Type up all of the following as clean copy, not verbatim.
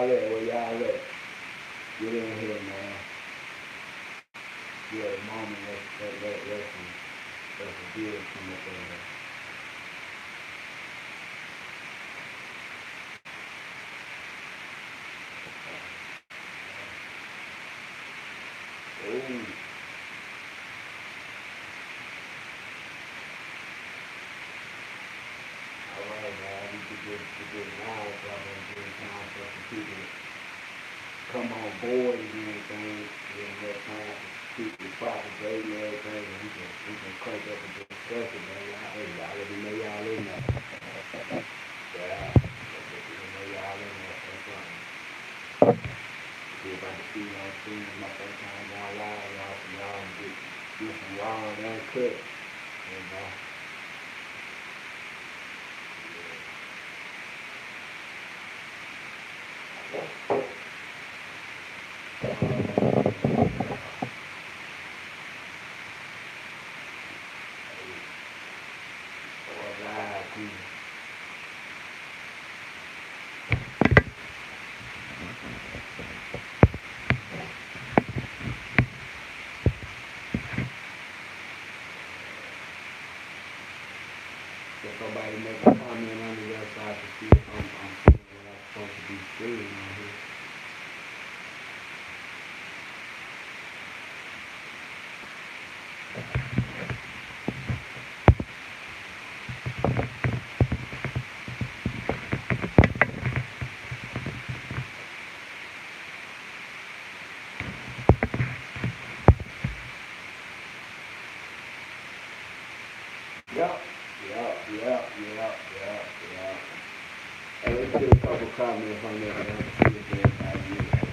y'all at? Where y'all at? Get in here, man. Yeah, mama, that's a deal come up in there. Ooh. All right, man. We could get live, brother, and get time for some people to come on board and everything. Get more time for people to propagate and everything, and we can crank up a discussion, man. Y'all, hey, y'all let me know y'all in there. Yeah, let me know y'all in there. That's something. See if I can see y'all soon. My first time y'all live, y'all, so y'all get some raw and uncut. You know. If somebody make a comment under there so I can see if I'm seeing what I'm supposed to be seeing on here. Yup, yup. Hey, let's get a couple comments on that, man. See if everybody is.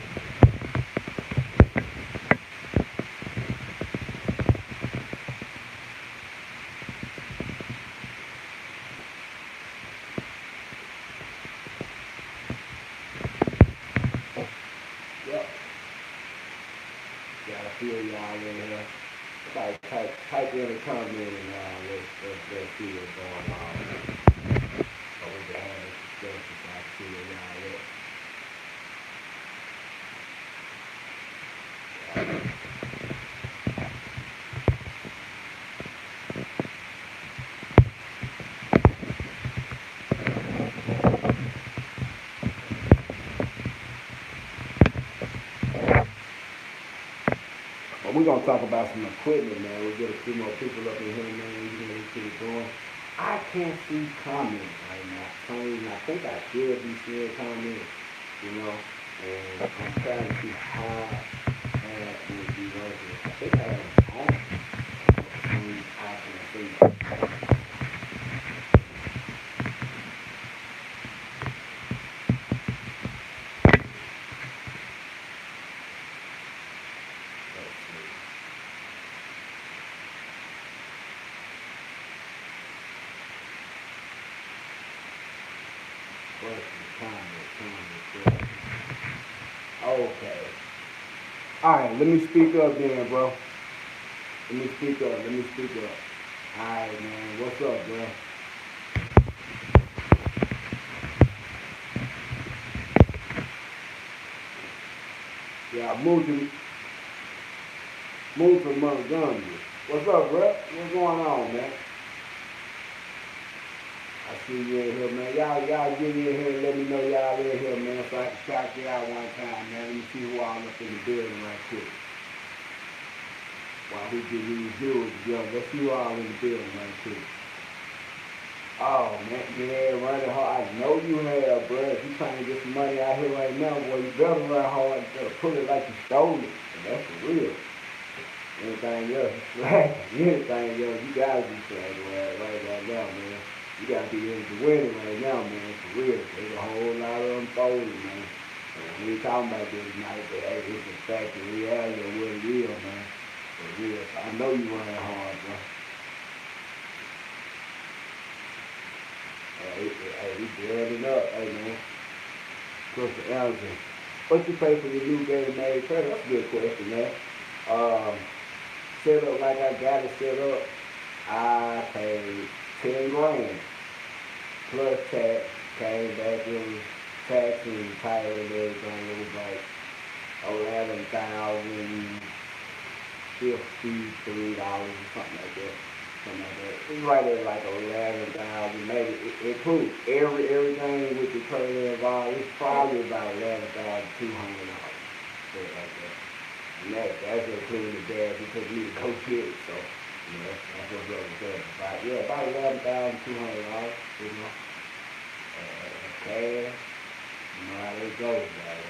Yup. Gotta feel y'all in here. Somebody type in a comment and let's see what's going on. So we can have this discussion so I can see where y'all at. But we're gonna talk about some equipment, man. We get a few more people up in here, man. We can get it going. I can't see comments right now. For some reason, I think I should be seeing comments, you know. And I'm trying to see how that would be working. I think I have it on. For some reason, I can see. Let's see. Comment. Okay. All right, let me speak up then, bro. Let me speak up. All right, man. What's up, bro? Yeah, I moved to Montgomery. What's up, bro? What's going on, man? I see you in here, man. Y'all get in here and let me know y'all in here, man, so I can shout you out one time, man. Let me see who all up in the building right quick. While we get these viewers together, let's see who all in the building right quick. Oh, man, yeah, running hard. I know you have, bro. If you trying to get some money out here right now, boy, you better run hard. You better put it like you stole it. And that's for real. Anything else, right? Anything else, you gotta be saying right now, man. You gotta be in the winning right now, man, for real. There's a whole lot of unfolding, man. And we ain't talking about this tonight, but hey, it's a fact and reality of what it is, man. For real. So I know you running hard, bro. Hey, we building up, hey, man. Crystal Anderson. What you pay for your new game made credit? That's a good question, man. Um, Set up like I got it set up, I paid 10 grand plus tax. Came back, it was tax and title and everything. It was like 11,053 dollars or something like that. Something like that. It's right at like 11,000, maybe. It includes everything with the trailer involved. It's probably about $11,200. Like that. And that's including the gas because we go get it. So, that's what's up with that. About $11,200, cash. You know how they go, guys.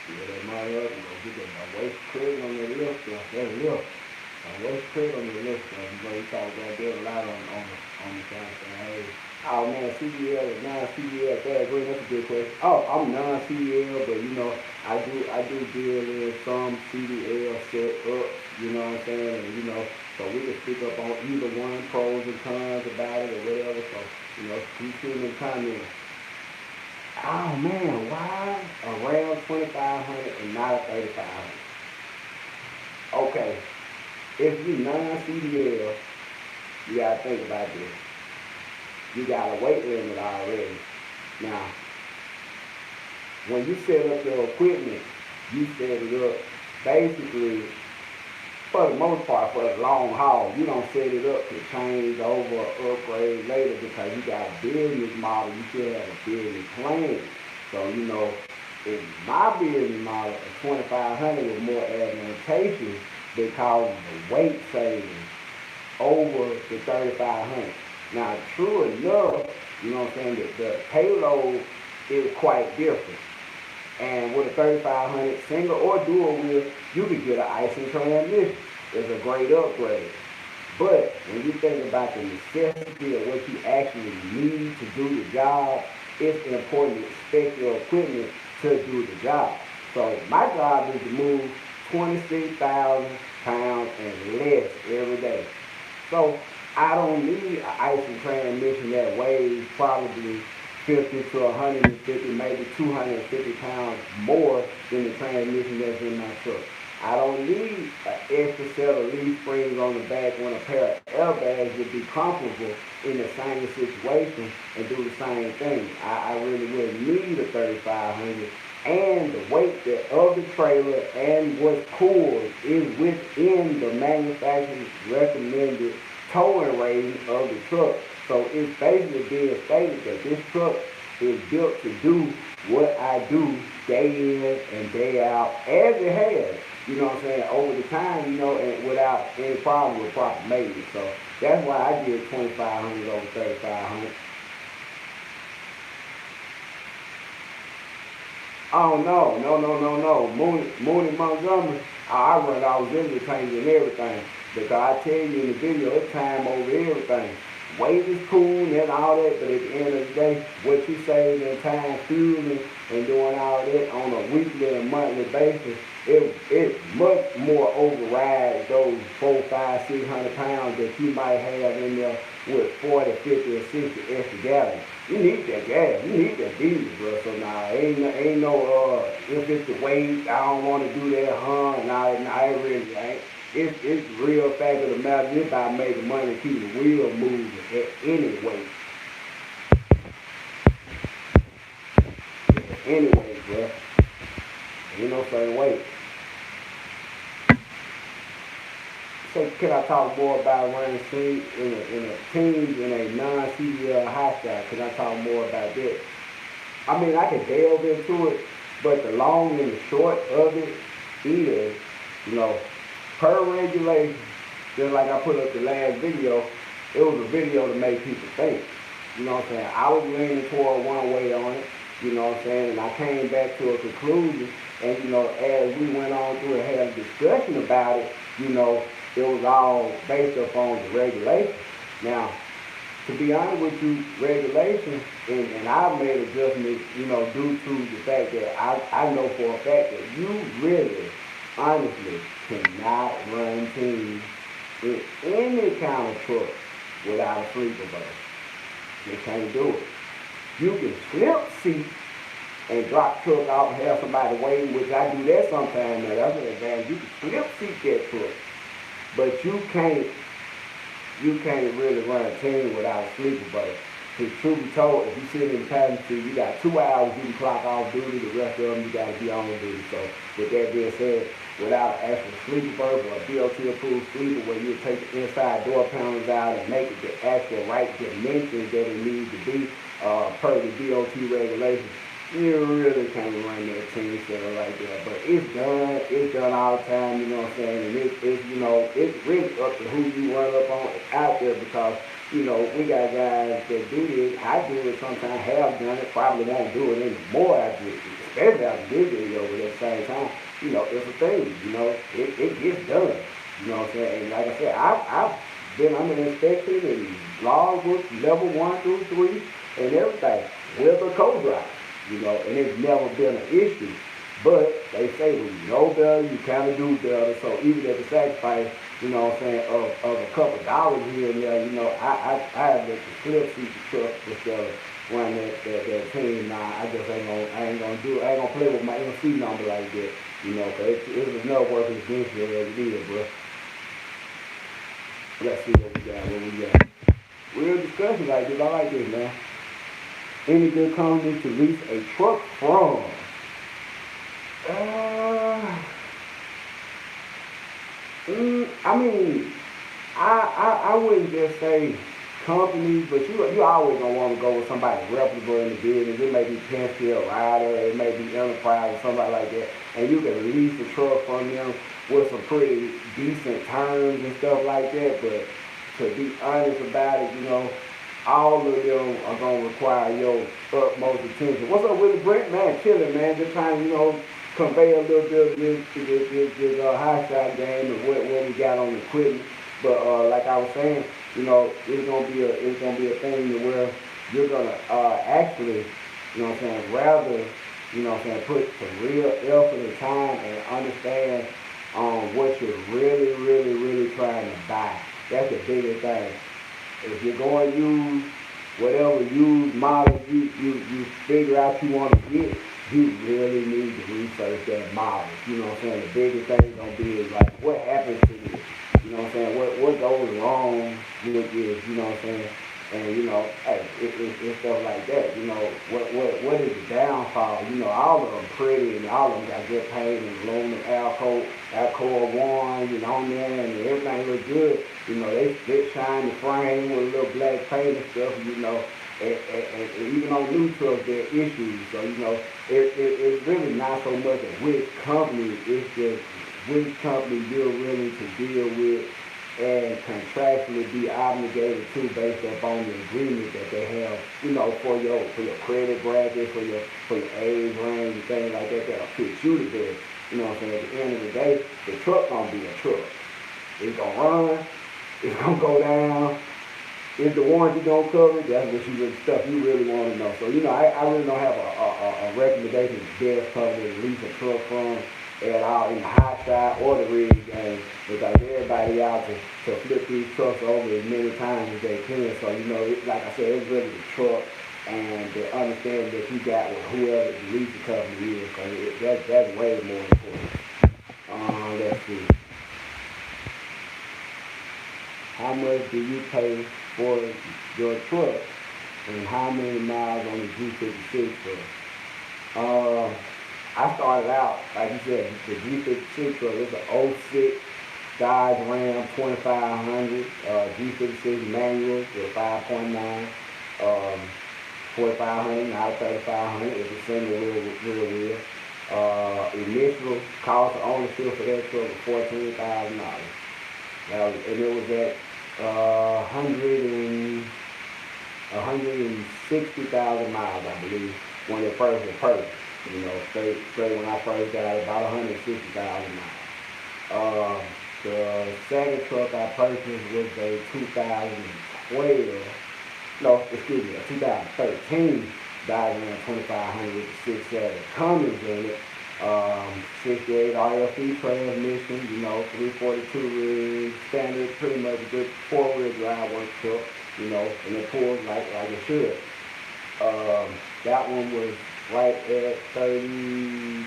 Get that money up, get that waste credit on that lift stuff. That's lift. Waste credit on the lift stuff. You talk about that a lot on the side saying, hey, oh man, CDL is non-CDL, bad green, that's a good question. Oh, I'm non-CDL, but I do deal in some CDL set up, you know what I'm saying? And so we can speak up on either one, pros and cons about it or whatever. So, keep shooting in comments. Oh man, why around 2,500 and not a 3,500? Okay, if you non-CDL, you gotta think about this. You got a weight limit already. Now, when you set up your equipment, you set it up basically, for the most part, for the long haul. You don't set it up to change over or upgrade later because you got a business model. You should have a business plan. So, in my business model, a 2,500 is more advantageous because of the weight savings over the 3,500. Now, true enough, the payload is quite different. And with a 3,500 single or dual wheel, you could get an Aisin transmission. It's a great upgrade. But when you think about the necessity of what you actually need to do the job, it's important to expect your equipment to do the job. So my job is to move 26,000 pounds and less every day. So I don't need an Aisin transmission that weighs probably 50 to 150, maybe 250 pounds more than the transmission that's in my truck. I don't need an extra set of leaf springs on the back when a pair of airbags would be comparable in the same situation and do the same thing. I really wouldn't need a 3,500. And the weight of the trailer and what's pulled is within the manufacturer's recommended towing rating of the truck. So it's basically being stated that this truck is built to do what I do day in and day out, as it has, over the time, and without any problem with proper maintenance. So that's why I did 2,500 over 3,500. Oh no. Mooney Montgomery, I was in the change and everything. Because I tell you in the video, it's time over everything. Weight is cool and all that, but at the end of the day, what you save in time fueling and doing all that on a weekly and monthly basis, it much more overrides those 400, 500, 600 pounds that you might have in there with 40, 50, or 60 extra gallons. You need that gas. You need that diesel, bro. So now, ain't no, if it's the weight, I don't want to do that, Nah, it really ain't. It's the real fact of the matter. It's about making money and keeping the wheel moving at any weight. Anyway, bro. Ain't no certain weight. So can I talk more about running street in a team in a non-CDL hostile? Can I talk more about that? I mean, I can delve into it, but the long and the short of it is, per regulation, just like I put up the last video, it was a video to make people think. You know what I'm saying? I was leaning toward one way on it, you know what I'm saying? And I came back to a conclusion, and, as we went on through and had a discussion about it, it was all based upon the regulation. Now, to be honest with you, regulation, and I've made adjustments, due to the fact that I know for a fact that you really, honestly, cannot run teams in any kind of truck without a sleeper bus. You can't do it. You can slip seat and drop truck off and have somebody waiting, which I do that sometimes. Now, that's an advantage. You can slip seat that truck, but you can't really run a team without a sleeper bus. truth be told, if you sit in the passenger seat, you got 2 hours you can clock off duty. The rest of them you got to be on duty. So with that being said, without an actual sleeper berth or a DOT approved sleeper where you take the inside door panels out and make it the actual right dimensions that it needs to be per the DOT regulations, you really can't run that team center like that. But it's done all the time, you know what I'm saying? And it's really up to who you run up on out there because, we got guys that do this. I do it sometimes, have done it, probably won't do it anymore after it, especially after this video, but at the same time, it's a thing, it gets done. You know what I'm saying? And like I said, I've been under inspection and logbook level 1 through 3 and everything with a co-driver, and it's never been an issue. But they say when you know better, you kind of do better. So even at the sacrifice, what I'm saying, of a couple dollars here and there, I have let the slip seat the truck instead of run that team. Nah, I ain't gonna do it. I ain't gonna play with my MC number like that, cause it's enough working against you as it is, bro. Let's see what we got. Real discussion like this. I like this, man. Any good company to lease a truck from? I mean, I wouldn't just say companies, but you always gonna want to go with somebody reputable in the business. It may be Penfield Rider, it may be Enterprise or somebody like that, and you can lease the truck from them with some pretty decent terms and stuff like that. But to be honest about it, all of them are gonna require your utmost attention. What's up, Willie Brent? Man, chilling, man. Just trying to, convey a little bit of this high shot game and what we got on the equipment. But like I was saying, it's gonna be a thing to where you're gonna actually, rather, put some real effort and time and understand what you're really, really, really trying to buy. That's the biggest thing. If you're going to use whatever used model you figure out you want to get, you really need to research that model. You know what I'm saying? The biggest thing gonna be is like what happens to this? You know what I'm saying? What goes wrong with this? You know what I'm saying? And hey, it's stuff like that. What is the downfall? All of them pretty and all of them got good paint and aluminum alcohol ones and on there and everything look good. They split shine the frame with a little black paint and stuff. And even on new trucks, there are issues. So, it's really not so much of which company, it's just which company you're willing to deal with and contractually be obligated to based upon the agreement that they have, for your credit bracket, for your age range and things like that that'll fit you the best. You know what I'm saying? At the end of the day, the truck gonna be a truck. It's gonna run, it's gonna go down. Is the warranty gonna cover it? That's what stuff you really want to know. So I really don't have a recommendation of best company to lease a truck from at all in the hot side or the rig game because everybody out to flip these trucks over as many times as they can. So like I said, it's really the truck and the understanding that you got with whoever the leasing company is. Because that's way more important. Let's see. How much do you pay for your truck and how many miles on the G56 truck? I started out, like you said, the G56 truck is an 06 Dodge Ram 2500 G56 manual with 5.9, 4500, not a 3500. It's a single rear wheel. Initial cost of ownership for that truck was $14,000. And it was at 160,000 miles, I believe, when it first was purchased. Straight when I first got it, about 160,000 miles. The second truck I purchased was a 2012, a 2013 Dodge Ram 2500 with the 6.7 Cummins in it. 68 RLC transmission, 342 rig, standard, pretty much a good 4-wheel drive work truck, and it pulls like it should. That one was right at 33,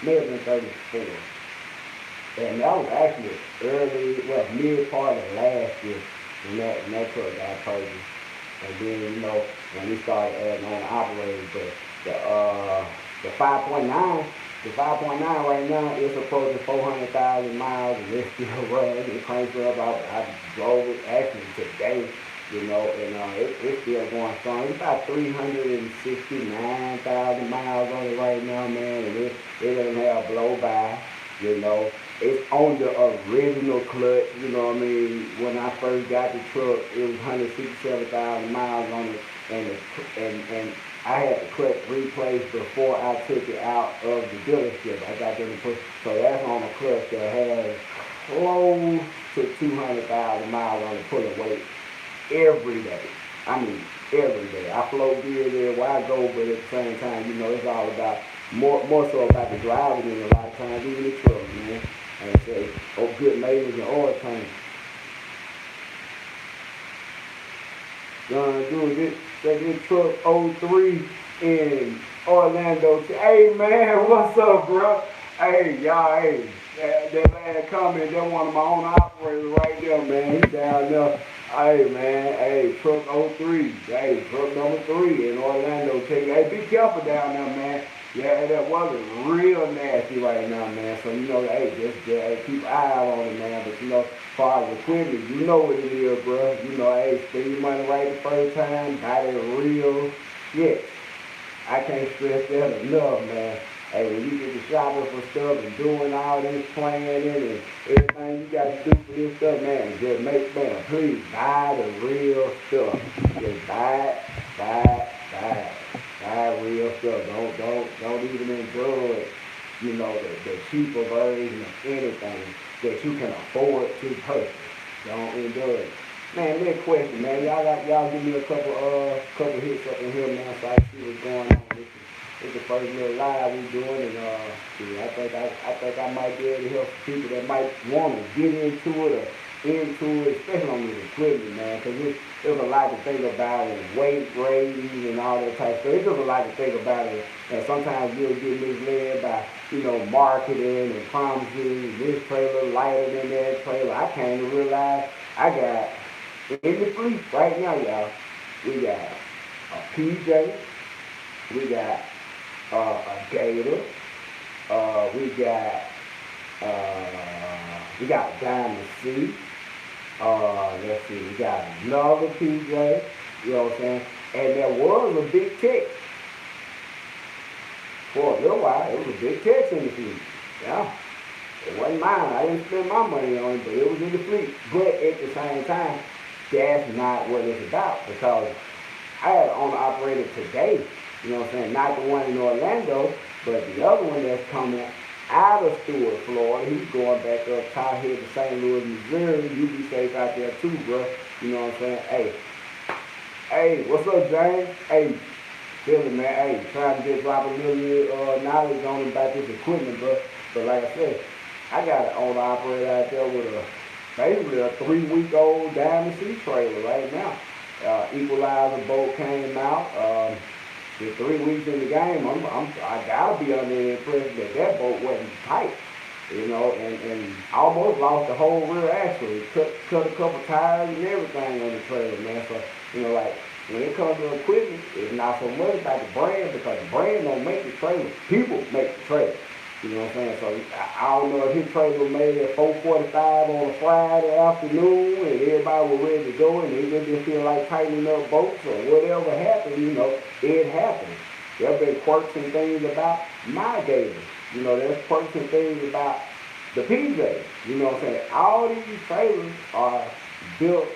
may have been 34. And that was actually mid part of last year when that truck got purchased. And then, when we started adding on the operators, but the 5.9, the 5.9 right now is approaching 400,000 miles and it's still running. It cranks up. I drove it actually today, and it's still going strong. It's about 369,000 miles on it right now, man, and it doesn't have blow by, you know. It's on the original clutch, you know what I mean? When I first got the truck, it was 167,000 miles on it, and I had the clutch replaced before I took it out of the dealership. I got them to put, so that's on a clutch that has close to 200,000 miles on the pulling weight every day. I mean, every day. I float gear there where I go, but at the same time, it's all about more so about the driving than a lot of times even the truck, man. And say, good maintenance and oil change. Dude, this truck '03 in Orlando. Hey man, what's up, bro? Hey, y'all, hey, that last comment, that one of my own operators right there, man. He down there. Hey man, hey, truck '03. Hey, truck number 3 in Orlando. Hey, be careful down there, man. Yeah, that wasn't real nasty right now, man. So, hey, just keep an eye out on it, man. But, as far as equipment, you know what it is, bro. Hey, spend your money right the first time. Buy that real shit. I can't stress that enough, man. Hey, when you get to shopping for stuff and doing all this planning and everything you got to do for this stuff, man, just please buy the real stuff. Just buy it. Buy real stuff. Don't even enjoy, the cheaper version of anything that you can afford to purchase. Don't enjoy it. Man, next question, man. Y'all give me a couple hits up in here, man, so I see what's going on. It's the first little live we doing, and I think I might be able to help some people that might want to get into it, especially on the equipment, man, because there's a lot to think about, and weight ratings and all that type of stuff. It's just a lot to think about it, and sometimes you'll get misled by, marketing and promises. This trailer lighter than that trailer. I came to realize I got in the fleet right now, y'all. We got a PJ. We got a Gator. We got a Diamond C. Let's see, we got another PJ. You know what I'm saying? And there was a big Tex. For a little while, it was a big Tex in the fleet. Yeah. It wasn't mine. I didn't spend my money on it, but it was in the fleet. But at the same time, that's not what it's about, because I had an owner operator today, you know what I'm saying, not the one in Orlando, but the other one that's coming out of Stewart, Florida. He's going back up top here to St. Louis, Missouri. You be safe out there too, bro. You know what I'm saying? Hey, what's up, James? Hey, feeling, man. Hey, trying to just drop a little knowledge on about this equipment, bro. But like I said, I got an owner operator out there with basically a 3-week-old Diamond C trailer right now. Equalizer boat came out. The 3 weeks in the game, I gotta be under the impression that boat wasn't tight, and almost lost the whole rear axle. Cut a couple tires and everything on the trailer, man. So, like when it comes to equipment, it's not so much about the brand, because the brand don't make the trailer. People make the trailer. You know what I'm saying? So I don't know if his trailer was made at 4:45 on a Friday afternoon and everybody was ready to go and they just didn't feel like tightening up bolts or whatever happened, it happened. There have been quirks and things about my Gator. There's quirks and things about the PJ. You know what I'm saying? All these trailers are built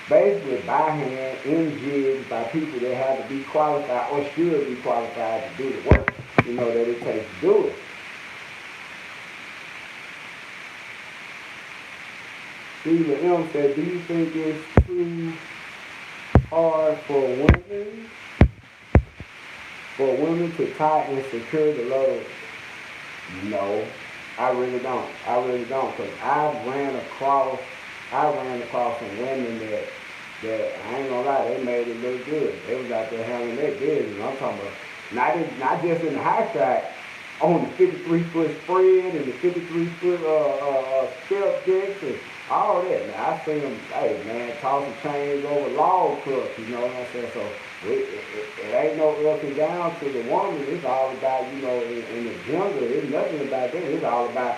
basically by hand in jigs by people that have to be qualified or should be qualified to do the work, that it takes to do it. Stephen M. said, do you think it's too hard for women to tie and secure the load? No, I really don't. Because I ran across some women that I ain't gonna lie, they made it look good. They was out there handling their business. I'm talking about not just in the high track, on the 53-foot spread and the 53-foot step decks. And all that, man. I seen them, hey, man, tossing chains over log trucks, you know what I'm saying? So it ain't no up and down to the woman. It's all about, you know, in the jungle, it's nothing about that. It's all about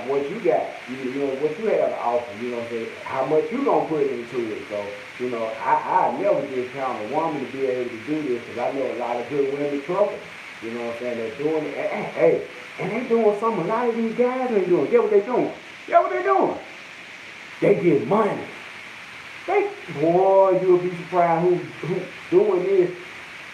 what you got, you know, what you have to offer, you know what I'm saying? How much you gonna put into it. So, you know, I never discount a woman to be able to do this because I know a lot of good women truckers, you know what I'm saying? They're doing it, hey, and they doing something a lot of these guys ain't doing. Get what they doing? Get what they doing? They get money. They, boy, you'll be surprised who doing this.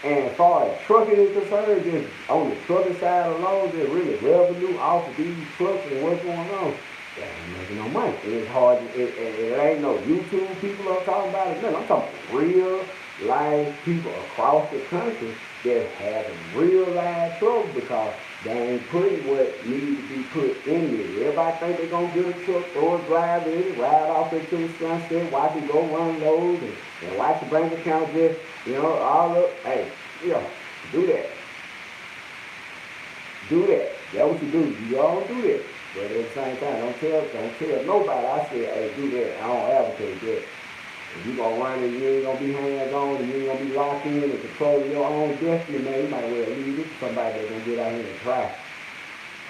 And as far as trucking is concerned, just on the trucking side alone, there's really revenue off of these trucks and what's going on. They ain't making no money. It's hard. It ain't no YouTube people I'm talking about. No, I'm talking real live people across the country that having real live trouble because they ain't putting what needs to be put in there. Everybody think they're going to get a truck, throw a drive in, ride off into the sunset, watch it go run lows, and watch the bank account just, you know, all up. Hey, yeah, do that. Do that. That's what you do. You all do that. But at the same time, don't tell nobody. I said, hey, do that. I don't advocate that. If you gonna run and you ain't gonna be hands on and you ain't gonna be locked in and controlling your own destiny, man, you might well leave it to somebody that's gonna get out here and try.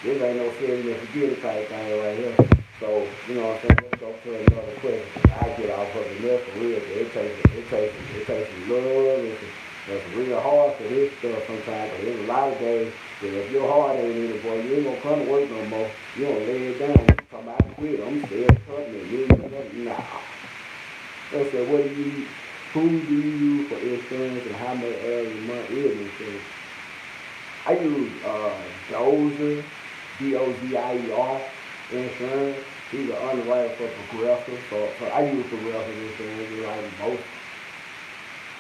This ain't no serious and forget it type thing right here. So, you know what I'm saying? Let's go to another question. I get off of it there for real. It takes some love and it's real hard for this stuff sometimes. But there's a lot of days that if your heart ain't in it, boy, you ain't gonna come to work no more. You don't lay it down. You talking about quit. I'm still cutting it. Nah. They said, what do you, who do you use for insurance and how much every month is insurance? I use Dozier, D-O-Z-I-E-R insurance. He's an underwriter for Progressive. So I use Progressive insurance. Like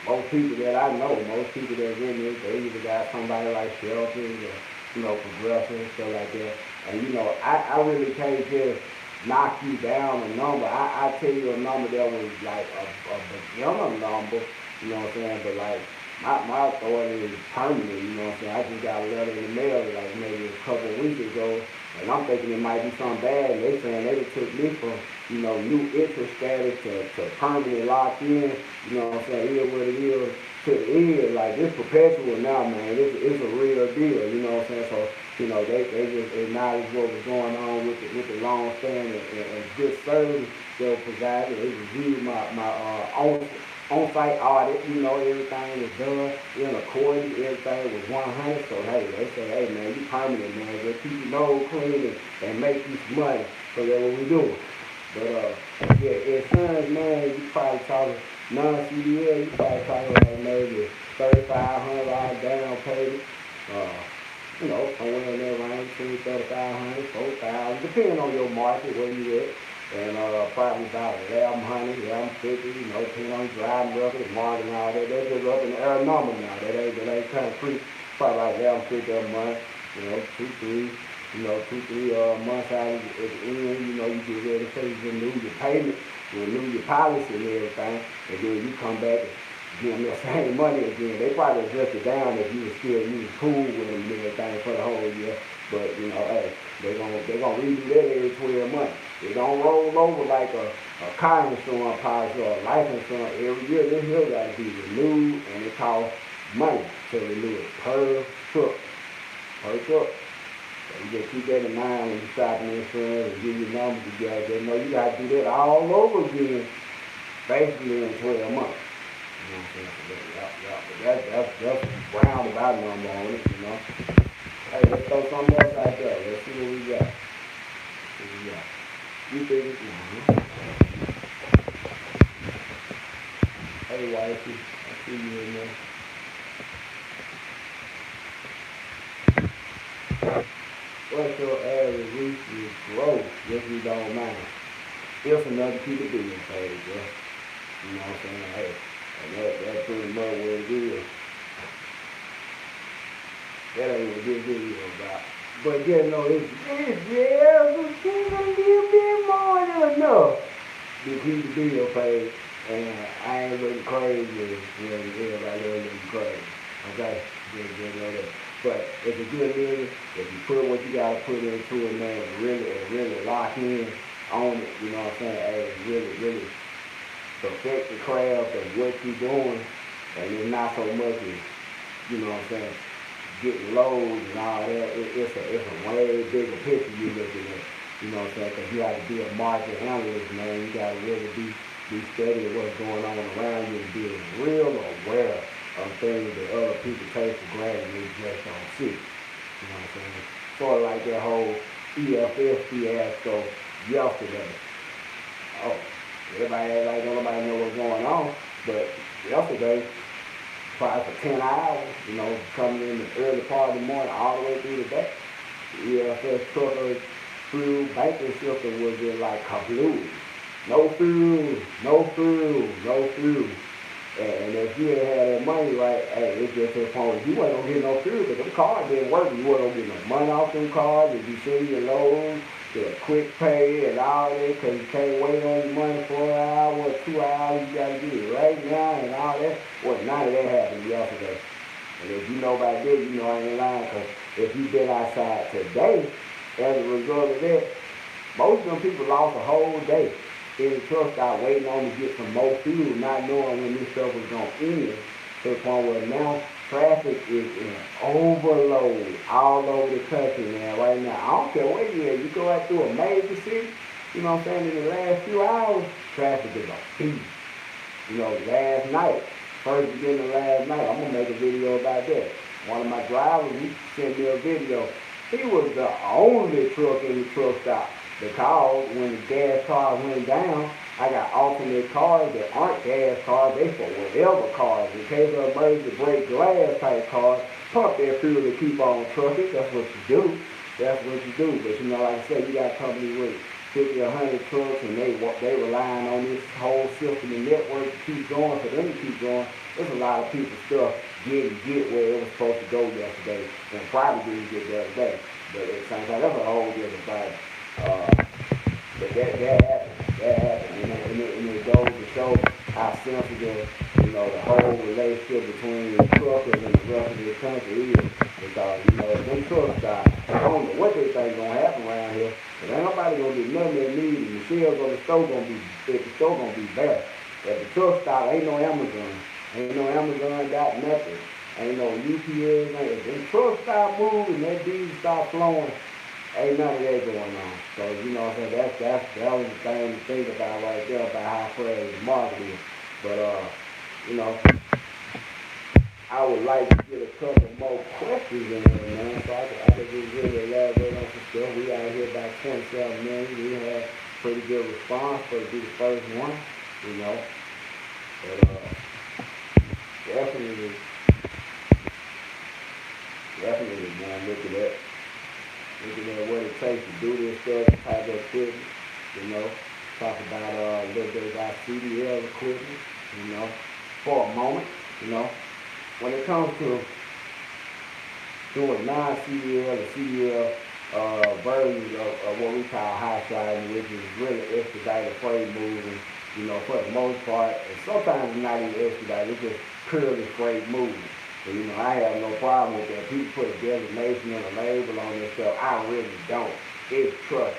most people that I know, most people that's in this, they either got somebody like Shelters or, you know, Progressive and stuff like that. And, you know, I really can't just knock you down a number. I tell you a number that was like a beginner number, you know what I'm saying? But like my authority is permanent, you know what I'm saying? I just got a letter in the mail like maybe a couple of weeks ago, and I'm thinking it might be something bad, and they saying they took me from, you know, new interest status to permanently locked in, you know what I'm saying? Here's what it is to the end. Like it's perpetual now, man. It's a real deal, you know what I'm saying? So, you know, they just acknowledge what was going on with the long standing and good service they were providing. They reviewed my on-site audit, you know, everything was done in accordance, everything was 100. So, hey, they say, hey, man, you permanent, man. Just keep your nose clean and make you some money. So that's what we doing. But, yeah, insurance, man, you probably talking non-CDL, you probably talking like maybe $3,500 down payment. You know, somewhere in there around between 3,500, 4,000, depending on your market, where you at. And probably about 1,100, 1,150, you know, depending on driving record, market and all that. That's just up in the air number now. That ain't kind of free. Probably like 1,150 a month, you know, 2, 3 months out at the end, you know, you get ready to renew your payment, renew your policy and everything, and then you come back and give them that same money again. They probably adjust it down if you was cool with them and everything for the whole year. But you know, hey, they gonna redo that every 12 months. It don't roll over like a car insurance policy or a life insurance. Every year this here gotta be renewed, and it costs money to renew it per truck. Per truck. So you just keep that in mind when you shopping insurance and get your numbers together. They know you gotta do that all over again, basically in 12 months. You know what I'm saying? So that's roundabout number on it, you know. Hey, let's throw something else out there. Let's see what we got. What we got? You think it's Hey, wifey, I see you in there. What's your average weekly growth if you don't mind? If another people do it, page, bro. You know what I'm saying? Hey, and that's pretty much what it is. That ain't what this video about. But you know, it's a little bit more than enough to keep the video paid. And I ain't looking crazy when everybody else looking crazy. Okay? Just know that. But it's a good video. If you put what you gotta put into it, man, really lock in, own it, you know what I'm saying? Hey, really perfect the craft of what you're doing, and it's not so much as, you know what I'm saying, getting loads and all that. It's a way bigger picture you're looking at, you know what I'm saying? Because you have to be a market analyst, man. You got to really be steady of what's going on around you and be real aware of things that other people take for granted and they just don't see. You know what I'm saying? Sort of like that whole EFS fiasco yesterday. Oh, everybody act like nobody know what's going on, but yesterday, probably for 10 hours, you know, coming in the early part of the morning all the way through the day, the EFS trucker fuel banking system was just like kablooey. No fuel, no fuel, no fuel. And if you ain't had that money right, hey, it's just a point. You wasn't gonna get no fuel because them cars didn't work. You wasn't gonna get no money off them cars. If you send your load, get a quick pay and all that, because you can't wait on your money for an hour or 2 hours. You gotta get it right now and all that. Well, none of that happened yesterday. And if you know about this, you know I ain't lying, because if you been outside today, as a result of that, most of them people lost a whole day in the truck stop waiting on to get some more fuel, not knowing when this stuff was going to end. To the point where now traffic is in overload all over the country, man, right now. I don't care where you at. You go out through a major city, you know what I'm saying, in the last few hours, traffic is a beast. You know, last night, first beginning of last night, I'm going to make a video about that. One of my drivers, he sent me a video. He was the only truck in the truck stop. Because when the gas cars went down, I got alternate cars that aren't gas cars, they for whatever cars. In case of emergency break glass type cars, pump their fuel to keep on trucking. That's what you do. That's what you do. But you know, like I said, you got companies with 50 or 100 trucks and they relying on this whole system and network to keep going, for them to keep going. There's a lot of people stuff didn't get where it was supposed to go yesterday and probably didn't get the other day. But at the same time, that's a whole different thing. But that happened. That happened. And it goes to show how sensitive, you know, the whole relationship between the truckers and the rest of the country is. Because, you know, if them trucks stop, I don't know what they think gonna happen around here. But ain't nobody gonna get nothing they need, and the shelves on the store gonna be, the store gonna be bare. If the truck stop, ain't no Amazon. Ain't no Amazon got nothing. Ain't no UPS. If the truck stop moving, that diesel stop flowing, ain't none of that going on. So, you know what I'm saying, that was the thing to think about right there, about how fragile the market is. But, you know, I would like to get a couple more questions in there, man, so I could just really elaborate on some stuff. We out here about 27 minutes. We had pretty good response for to be the first one, you know. But, definitely, man, look at what it takes to do this stuff, type of equipment, you know. Talk about a little bit about CDL equipment, you know, for a moment, you know. When it comes to doing non-CDL or CDL versions of what we call high sliding, which is really expedited freight moving, you know, for the most part, and sometimes it's not even expedited, it's just purely freight moving. So, you know, I have no problem with that. People put a designation and a label on this stuff. I really don't. It's trucking.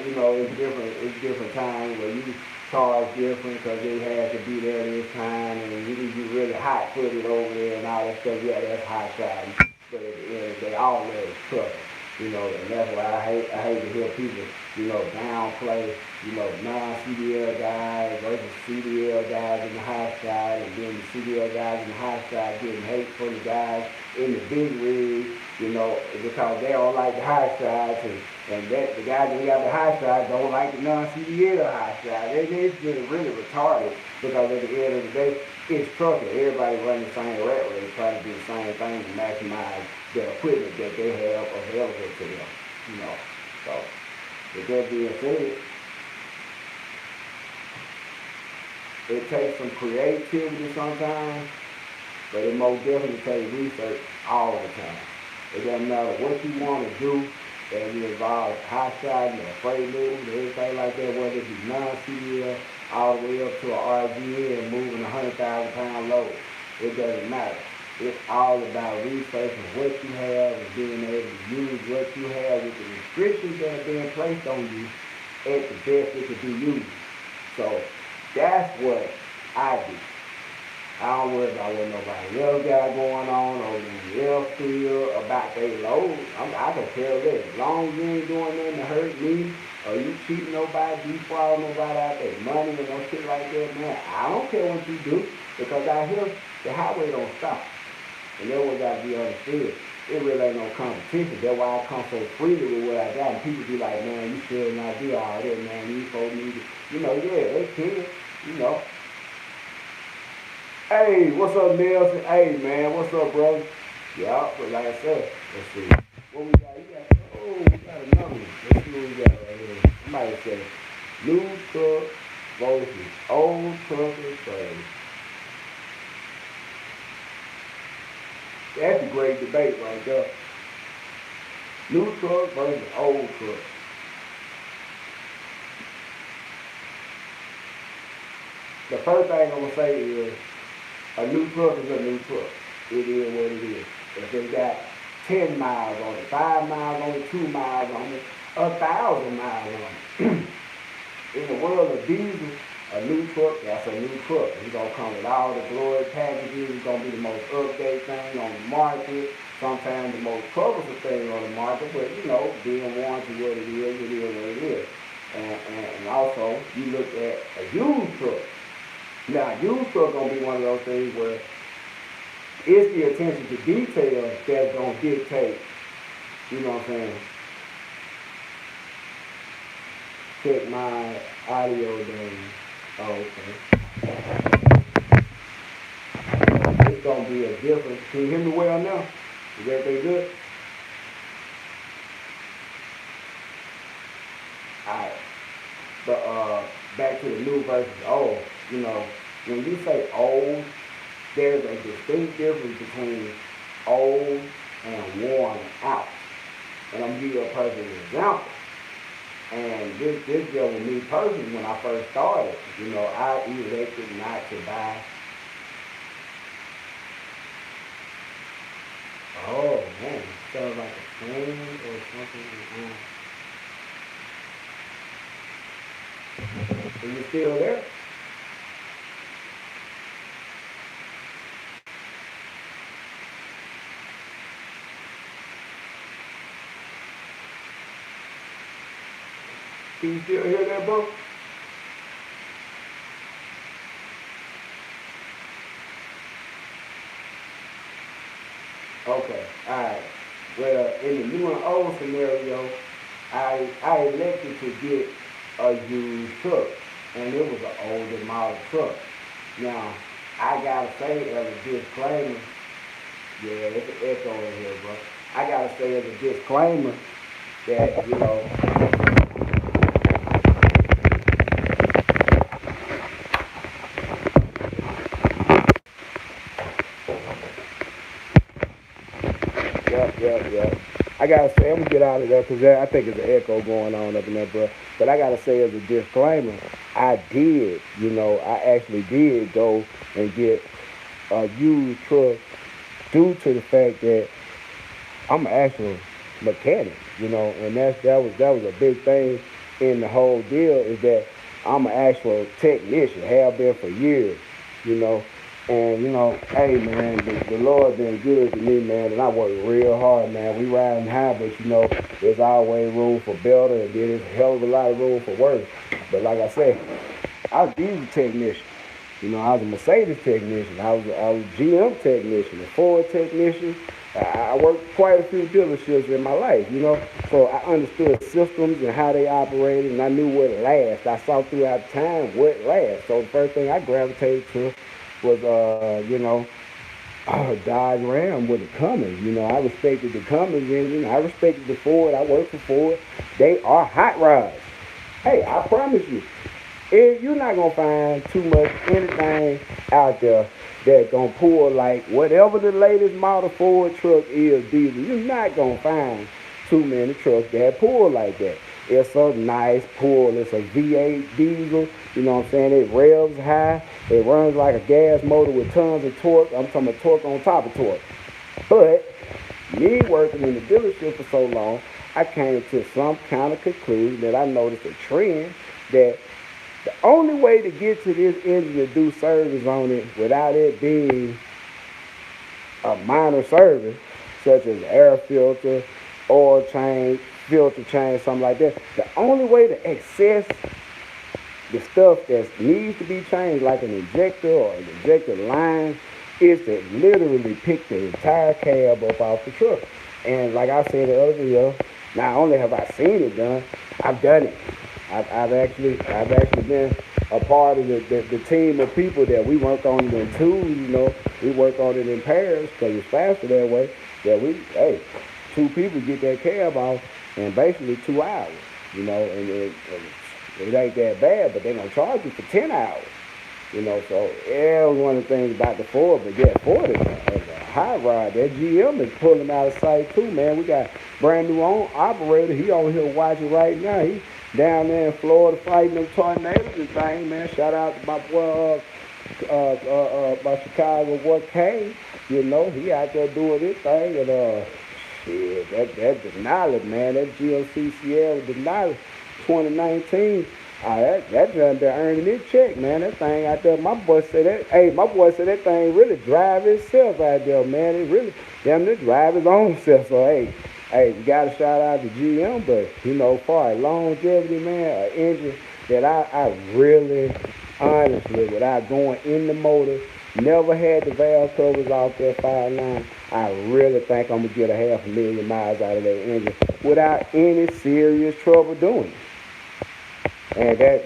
You know, it's different times where you charge different because they had to be there this time and you really hot-footed over there and all that stuff. Yeah, that's high sliding. But at the end of the day, all that is trucking. You know, and that's why I hate to hear people, you know, downplay, you know, non-CDL guys versus CDL guys in the high side, and then the CDL guys in the high side getting hate for the guys in the big rig, you know, because they don't like the high sides, and that the guys that got the high side don't like the non-CDL high side. It's really retarded, because at the end of the day, it's trucking. Everybody running the same rat race, trying to do the same thing to maximize the equipment that they have available to them, you know. So, with that being said, it takes some creativity sometimes, but it most definitely takes research all the time. It doesn't matter what you want to do, as it involves high siding or freight moving, everything like that, whether it be non-CDL, all the way up to an RGN and moving 100,000 pound load. It doesn't matter. It's all about researching what you have and being able to use what you have with the restrictions that are being placed on you at the best it could be used. So that's what I do. I don't worry about what nobody else got going on or what else feel about their load. I can tell that. As long as you ain't doing nothing to hurt me or you cheating nobody, defrauding nobody out their money and no shit like that, man, I don't care what you do because out here, the highway don't stop. And that's what got to be understood. It really ain't no competition. That's why I come so freely with what I got. And people be like, man, you should not do all that, man. You supposed to, yeah, they can, you know. Hey, what's up, Nelson? Hey, man, what's up, brother? Yeah, but like I said, let's see. What we got? We got another one. Let's see what we got right here. Somebody say, new truck versus old truck and trailer. That's a great debate right there. New truck versus old truck. The first thing I'm going to say is a new truck is a new truck. It is what it is. If it got 10 miles on it, 5 miles on it, 2 miles on it, 1,000 miles on it. In the world of diesel, a new truck, that's a new truck. It's going to come with all the glory packages. It's going to be the most updated thing on the market. Sometimes the most troublesome thing on the market, but being warranty what it is what it is. And also, you look at a used truck. Now, a used truck going to be one of those things where it's the attention to detail that's going to dictate, you know what I'm saying? Check my audio down. Oh, okay. It's going to be a difference. Can you hear me well now? Is everything good? Alright. But back to the new versus old. When you say old, there's a distinct difference between old and worn out. And I'm going to give you a perfect example. And this just with me personally, when I first started, I elected not to buy. Oh man, it sounds like a plane or something. Are you still there? Can you still hear that, bro? Okay, alright. Well, in the new and old scenario, I elected to get a used truck, and it was an older model truck. Now, I gotta say as a disclaimer, yeah, it's an echo in here, bro. I gotta say as a disclaimer that, Yep. I gotta say, I'm gonna get out of there because I think there's an echo going on up in there, bro. But I gotta say, as a disclaimer, I actually did go and get a used truck due to the fact that I'm an actual mechanic, and that was a big thing in the whole deal is that I'm an actual technician, have been for years, And, hey, man, the Lord been good to me, man, and I work real hard, man. We riding high, but, there's always room for better, and there's a hell of a lot of room for worse. But like I said, I was a diesel technician. I was a Mercedes technician. I was a GM technician, a Ford technician. I worked quite a few dealerships in my life, So I understood systems and how they operated, and I knew what lasts. I saw throughout time what lasts. So the first thing I gravitated to was, Dodge Ram with the Cummins. I respected the Cummins engine. I respected the Ford. I worked for Ford. They are hot rods. Hey, I promise you, you're not going to find too much anything out there that's going to pull like whatever the latest model Ford truck is diesel. You're not going to find too many trucks that pull like that. It's a nice pull. It's a V8 diesel. You know what I'm saying? It revs high. It runs like a gas motor with tons of torque. I'm talking about torque on top of torque. But me working in the dealership for so long, I came to some kind of conclusion that I noticed a trend that the only way to get to this engine to do service on it without it being a minor service, such as air filter, oil change, filter change, something like that, the only way to access the stuff that needs to be changed, like an injector or an injector line, is to literally pick the entire cab up off the truck. And like I said in the other video, not only have I seen it done, I've done it. I've actually been a part of the team of people that we work on it in twos, we work on it in pairs because it's faster that way. That two people get that cab off in basically 2 hours, and it ain't that bad, but they're gonna charge you for 10 hours. So yeah, one of the things about the Ford, but yeah, Ford is a high ride. That GM is pulling out of sight too, man. We got brand new operator. He over here watching right now. He down there in Florida fighting them tornadoes and things, man. Shout out to my boy, my Chicago boy Kane. He out there doing his thing, and shit, that Denali, man, that GMC Sierra Denali 2019. That done there earning his check, man. That thing out there, my boy said that thing really drive itself out there, man. It really damn near drive his own self. So you gotta shout out to GM, but for longevity, man, an engine that I really, honestly, without going in the motor, never had the valve covers off that 5.9. I really think I'm gonna get a 500,000 miles out of that engine without any serious trouble doing it. And that,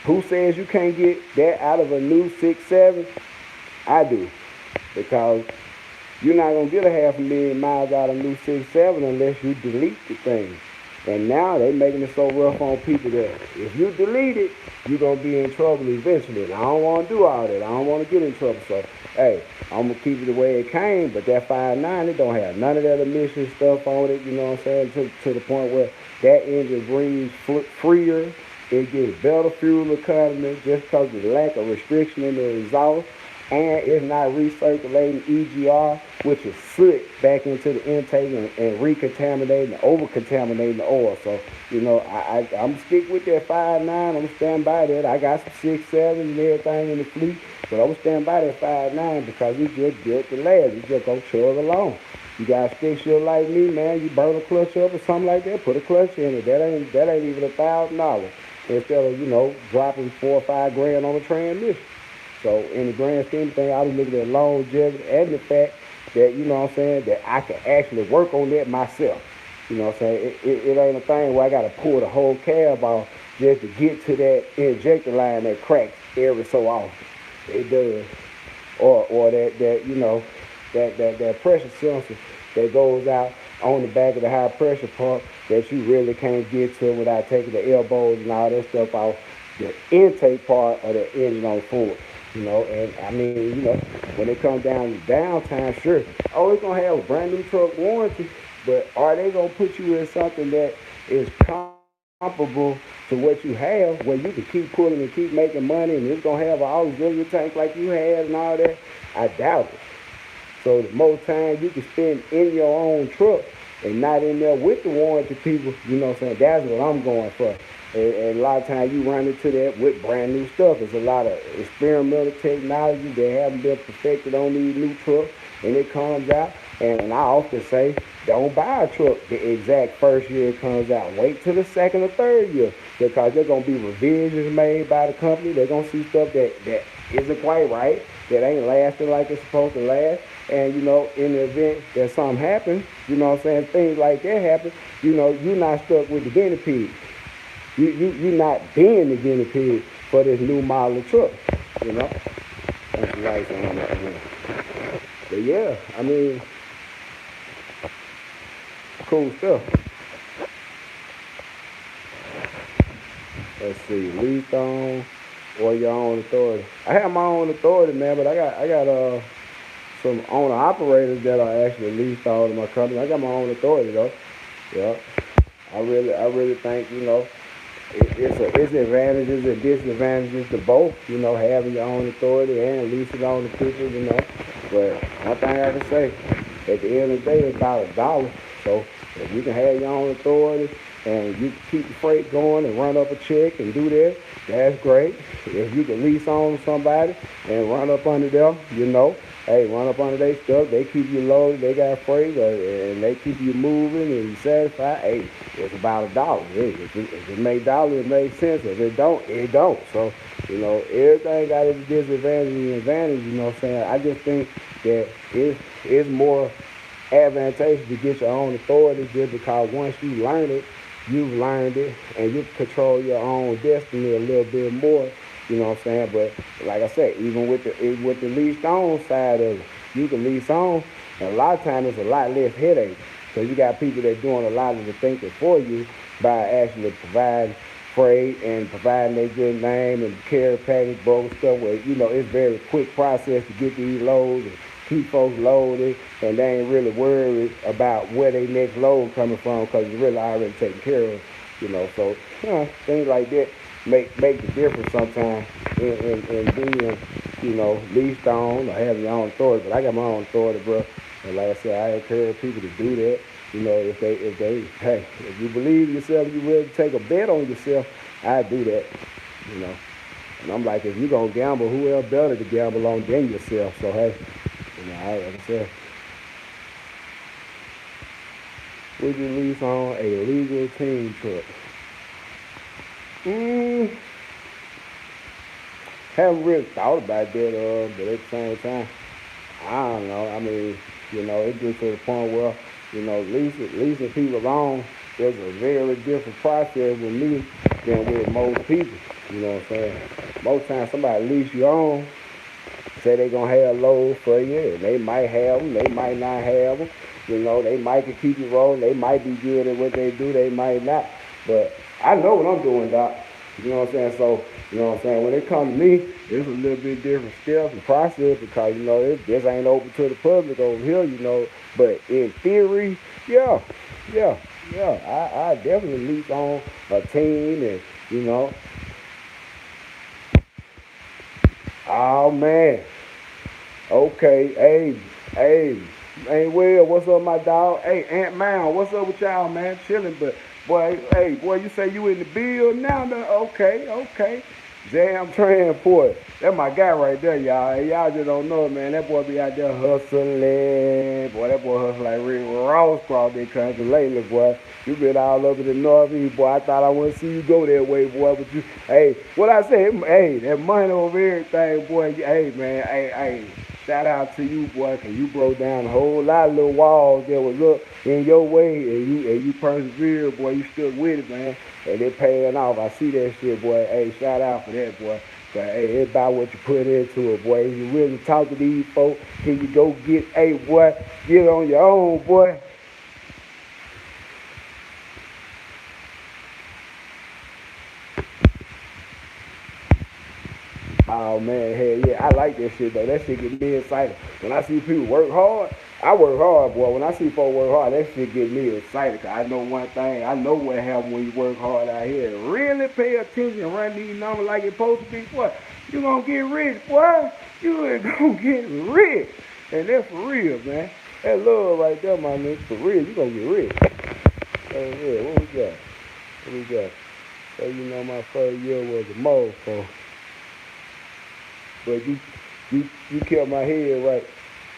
who says you can't get that out of a new 6.7? I do. Because you're not going to get a 500,000 miles out of a new 6.7 unless you delete the thing. And now they making it so rough on people that if you delete it, you're going to be in trouble eventually. And I don't want to do all that. I don't want to get in trouble. So, I'm going to keep it the way it came. But that 5.9, it don't have none of that emission stuff on it, to the point where that engine breathes freer. It gets better fuel economy just because of the lack of restriction in the exhaust. And it's not recirculating EGR, which is soot back into the intake and recontaminating, over-contaminating the oil. So, I'm going to stick with that 5.9. I'm going to stand by that. I got some 6.7 and everything in the fleet, but I'm going to stand by that 5.9 because it's just built to last. It's just going to chug along. You got a stick shift like me, man. You burn a clutch up or something like that, put a clutch in it. That ain't even $1,000 instead of, dropping $4 or $5 grand on a transmission. So in the grand scheme of things, I was looking at longevity and the fact that, that I can actually work on that myself. It ain't a thing where I got to pull the whole cab off just to get to that injector line that cracks every so often. It does. Or that pressure sensor that goes out on the back of the high pressure pump that you really can't get to without taking the elbows and all that stuff off the intake part of the engine on Ford. And I mean, when it comes down to downtime, sure, it's gonna have a brand new truck warranty, but are they gonna put you in something that is comparable to what you have, where you can keep pulling and keep making money, and it's gonna have an auxiliary tank like you had and all that? I doubt it. So the more time you can spend in your own truck and not in there with the warranty people, that's what I'm going for. And a lot of times you run into that with brand new stuff. There's a lot of experimental technology that haven't been perfected on these new trucks, and it comes out. And I often say, don't buy a truck the exact first year it comes out. Wait till the second or third year, because there's going to be revisions made by the company. They're going to see stuff that isn't quite right, that ain't lasting like it's supposed to last. And, in the event that something happens, things like that happen, you're not stuck with the guinea pig. You're not being the guinea pig for this new model of truck, That's the lights on that one. But yeah, I mean, cool stuff. Let's see, leased on or your own authority. I have my own authority, man, but I got some owner operators that are actually leased on to my company. I got my own authority though. Yeah, I really think it's advantages and disadvantages to both. Having your own authority and leasing on the people. But one thing I can say, at the end of the day, it's about $1. So if you can have your own authority and you can keep the freight going and run up a check and do that, that's great. If you can lease on somebody and run up under them, hey, run up under their stuff, they keep you loaded, they got freight, and they keep you moving and you satisfied, hey, it's about $1. If it make dollars, it makes sense. If it don't, it don't. So, everything got its disadvantage and advantage, you know what I'm saying? I just think that it's more advantageous to get your own authority just because once you learn it, you've learned it and you control your own destiny a little bit more, you know what I'm saying? But like I said, even with the leased on side of it, you can lease on, and a lot of times it's a lot less headache. So you got people that doing a lot of the thinking for you by actually providing freight and providing their good name and care package, bogus stuff where, it's very quick process to get these loads and keep folks loaded, and they ain't really worried about where their next load coming from because it's really already taken care of, So, things like that make the difference sometimes in being, leased on or having your own authority. But I got my own authority, bro. And like I said, I encourage people to do that. If you believe in yourself, you ready to take a bet on yourself, I do that, And I'm like, if you're going to gamble, who else better to gamble on than yourself? So, hey, like I said, would you lease on a legal team truck? Haven't really thought about that, but at the same time, I don't know. I mean, it gets to the point where, leasing people on is a very different process with me than with most people. You know what I'm saying? Most times somebody lease you on, say they gonna have loads for you, and they might have them, they might not have them. They might can keep you rolling, they might be good at what they do, they might not. But I know what I'm doing, Doc. You know what I'm saying? So, when it comes to me, it's a little bit different steps and process because, this ain't open to the public over here, But in theory, yeah, I definitely lease on a team and, oh, man. Okay, hey, Will, what's up, my dog? Hey, Aunt Mal, what's up with y'all, man? Chilling, but boy, you say you in the bill now? Okay. Jam Transport. That's my guy right there, y'all. Hey, y'all just don't know it, man. That boy be out there hustling. Boy, that boy hustle like Rick Ross across that country lately, boy. You been all over the Northeast, boy. I thought I wouldn't see you go that way, boy. But hey, what I say, hey, that money over everything, boy. Hey, man, hey. Shout out to you, boy, because you broke down a whole lot of little walls that was up in your way, and you persevered, boy. You stuck with it, man, and it paying off. I see that shit, boy. Hey, shout out for that, boy. But hey, it's about what you put into it, boy. If you really talk to these folks, can you go get, hey, boy, get on your own, boy. Oh man, hell yeah, I like that shit though. That shit get me excited. When I see people work hard, I work hard, boy. When I see folks work hard, that shit get me excited. Cause I know one thing, I know what happens when you work hard out here. Really pay attention, run these numbers like it's supposed to be, boy. You gonna get rich, boy. You ain't gonna get rich. And that's for real, man. That love right there, my nigga. For real, you gonna get rich. Oh yeah, what we got? So my first year was a motherfucker. But you kept my head right.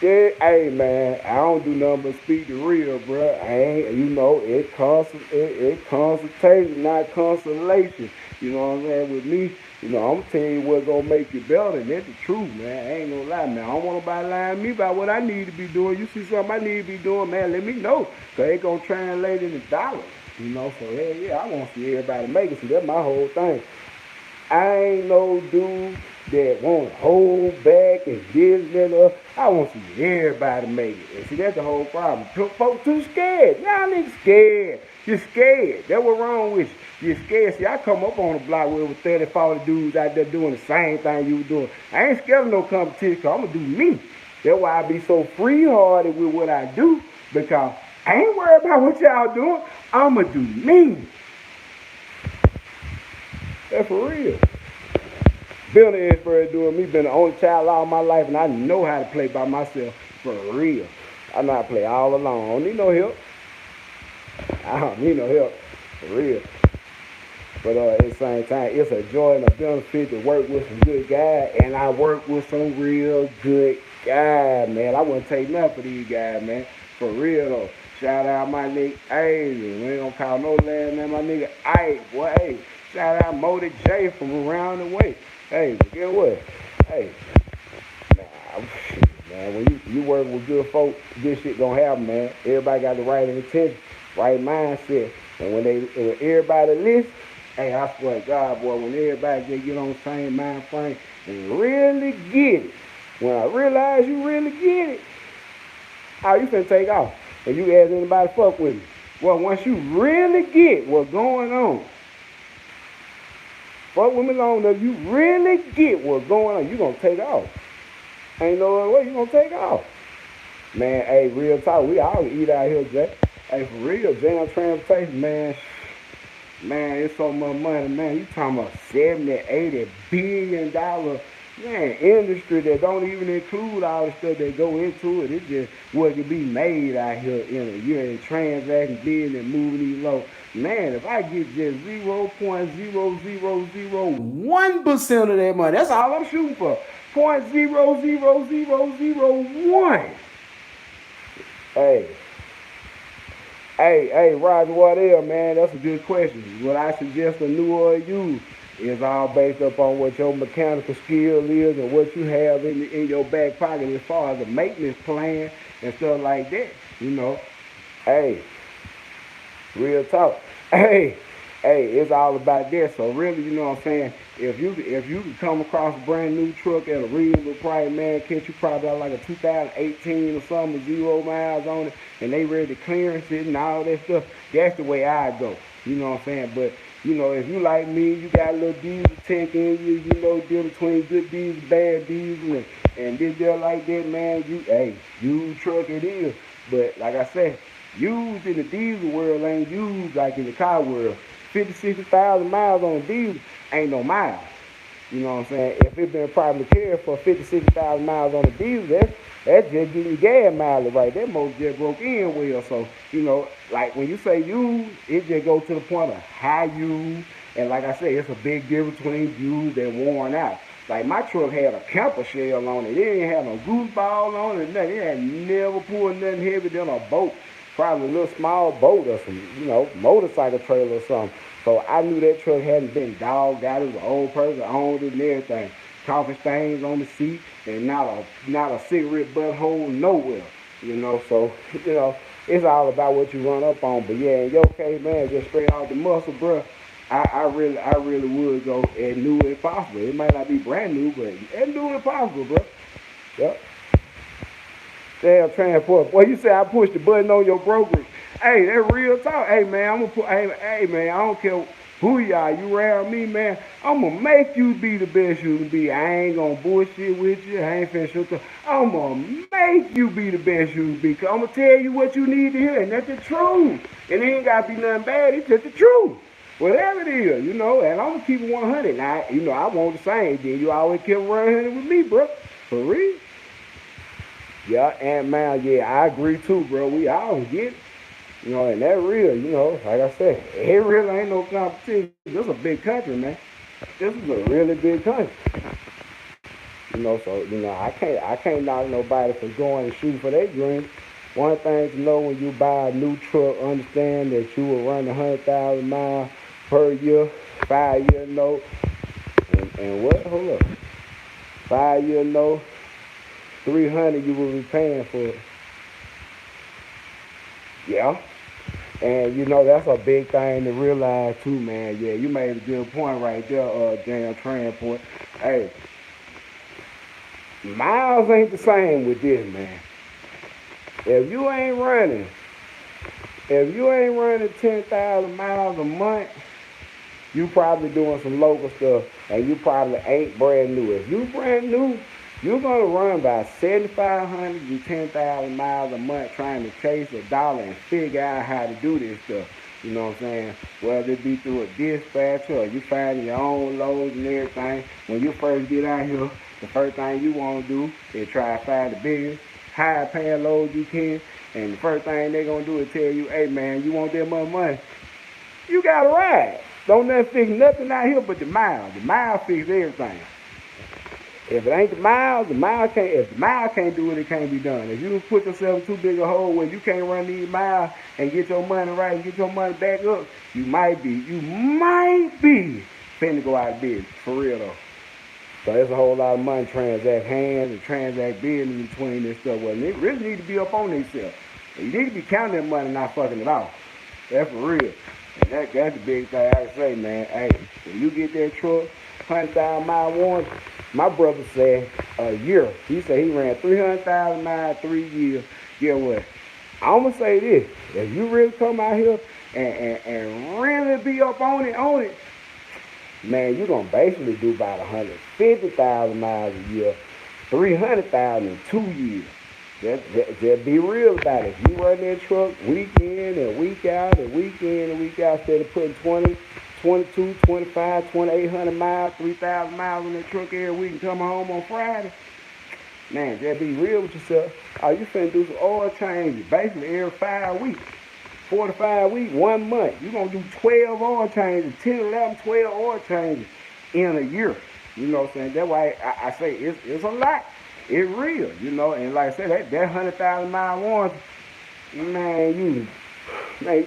Yeah, hey man, I don't do nothing but speak the real, bro. I ain't, it consultation, not consolation. You know what I'm saying? With me, I'm gonna tell you what's gonna make you better, and that's the truth, man. I ain't gonna lie, man. I don't want nobody lying to me about what I need to be doing. You see something I need to be doing, man, let me know. Cause it gonna translate into dollars. So hell yeah, I want to see everybody make it. So that's my whole thing. I ain't no dude that want to hold back and this and that. I want to see everybody make it. And see, that's the whole problem. Folks too scared. Y'all niggas scared. You're scared. That's what's wrong with you. You're scared. See, I come up on the block with 30, 40 dudes out there doing the same thing you doing. I ain't scared of no competition because I'm going to do me. That's why I be so free-hearted with what I do, because I ain't worried about what y'all doing. I'm going to do me. That's for real. Been an expert doing me, been the only child all my life, and I know how to play by myself for real. I know how to play all alone. I don't need no help. I don't need no help. For real. But at the same time, it's a joy and a benefit to work with some good guys, and I work with some real good guys, man. I wouldn't take nothing for these guys, man. For real though. Shout out my nigga, hey, we ain't gonna call no last name, my nigga, hey, boy, hey. Shout out Modi J from around the way. Hey, but guess what? Hey, man, shit, man, when you work with good folk, good shit gonna happen, man. Everybody got the right intention, right mindset, and when everybody listen. Hey, I swear to God, boy, when everybody just get on the same mind frame and really get it, when I realize you really get it, how you finna take off? And you ask anybody fuck with me. Well, once you really get what's going on, fuck with me long enough, you really get what's going on, you gonna take off. Ain't no other way you gonna take off. Man, hey, real talk, we all eat out here, Jay. Hey, for real, Jam Transportation, man. Man, it's so much money, man. You talking about 70, 80 billion dollar man industry that don't even include all the stuff that go into it. It's just what can be made out here in a year and transacting, bidding and moving these low. Man, if I get just 0.00001% of that money, that's all I'm shooting for. 0.00001. Hey. Hey, Roger Waddell, man, that's a good question. What I suggest a new or use is all based upon what your mechanical skill is and what you have in your back pocket as far as a maintenance plan and stuff like that. You know, hey, real talk. It's all about that. So really, you know what I'm saying? If you can come across a brand new truck at a reasonable price, man, catch you probably like a 2018 or something, 0 miles on it, and they ready to clearance it and all that stuff, that's the way I go. You know what I'm saying? But you know, if you like me, you got a little diesel tech in you, you know, deal between good diesel, bad diesel, and this deal like that, man, you truck it is. But like I said, used in the diesel world ain't used like in the car world. 50, 60,000 miles on a diesel ain't no miles. You know what I'm saying? If it's been properly cared for 50, 60,000 miles on a diesel, that's just getting gas mileage right. That most just broke in well. So, you know, like when you say use, it just goes to the point of high use. And like I said, it's a big difference between used and worn out. Like my truck had a camper shell on it. It didn't have no gooseball on it, nothing. It had never pulled nothing heavier than a boat. Probably a little small boat or some, you know, motorcycle trailer or something. So I knew that truck hadn't been dogged out. It was an old person owned it and everything. Coffee stains on the seat and not a cigarette butthole nowhere. You know, so you know, it's all about what you run up on. But yeah, in your case, man, just straight off the muscle, bro. I really would go and new if possible. It might not be brand new, but and new if possible, bro. Yep. Damn transport. Boy, you say I pushed the button on your brokerage. Hey, that real talk. Hey man, I'm gonna put hey man, I don't care who you are, you around me, man. I'm gonna make you be the best you can be. I ain't gonna bullshit with you. I ain't finna shut up. I'm gonna make you be the best you can be. Cause I'm gonna tell you what you need to hear, and that's the truth. And it ain't gotta be nothing bad, it's just the truth. Whatever it is, you know, and I'm gonna keep it 100. Now, you know, I want the same. Then you always kept 100 with me, bro. For real. Yeah, and man, yeah, I agree too, bro. We all get it. You know, and that real, you know, like I said, it really ain't no competition. This is a big country, man. This is a really big country. You know, so you know, I can't knock nobody for going and shooting for their dream. One thing to know when you buy a new truck, understand that you will run 100,000 miles per year, 5-year note, and what? Hold up, 5-year note, 300 you will be paying for it. Yeah. And you know that's a big thing to realize too, man. Yeah, you made a good point right there, damn transport. Hey, miles ain't the same with this, man. If you ain't running, if you ain't running 10,000 miles a month, you probably doing some local stuff, and you probably ain't brand new. If you brand new, you're gonna run about 7,500 to 10,000 miles a month trying to chase a dollar and figure out how to do this stuff. You know what I'm saying? Whether it be through a dispatcher or you finding your own loads and everything. When you first get out here, the first thing you want to do is try to find the biggest, high paying loads you can. And the first thing they're going to do is tell you, hey, man, you want that much money? You got to ride. Don't nothing fix nothing out here but the mile. The mile fix everything. If it ain't the mile can't. If the mile can't do it, it can't be done. If you put yourself in too big a hole where you can't run these miles and get your money right and get your money back up, you might be finna go out of business. For real though. So there's a whole lot of money transact hands and transact business between this stuff. Well, they really need to be up on themselves. You need to be counting that money, not fucking it off. That's for real. And that's the big thing I can say, man. Hey, when you get that truck, 100,000 mile warranty. My brother said a year. He said he ran 300,000 miles 3 years. Get what? I'm going to say this. If you really come out here and really be up on it, man, you're going to basically do about 150,000 miles a year, 300,000 in 2 years. Just be real about it. If you run that truck week in and week out and week in and week out, instead of putting 20, 22, 25, 2,800 miles, 3,000 miles on that truck every week and come home on Friday, man, just be real with yourself. Oh, you finna do some oil changes basically every 5 weeks. 4 to 5 weeks, 1 month. You're going to do 12 oil changes, 10, 11, 12 oil changes in a year. You know what I'm saying? That's why I say it's a lot. It's real, you know. And like I said, that 100,000 mile warranty, man, you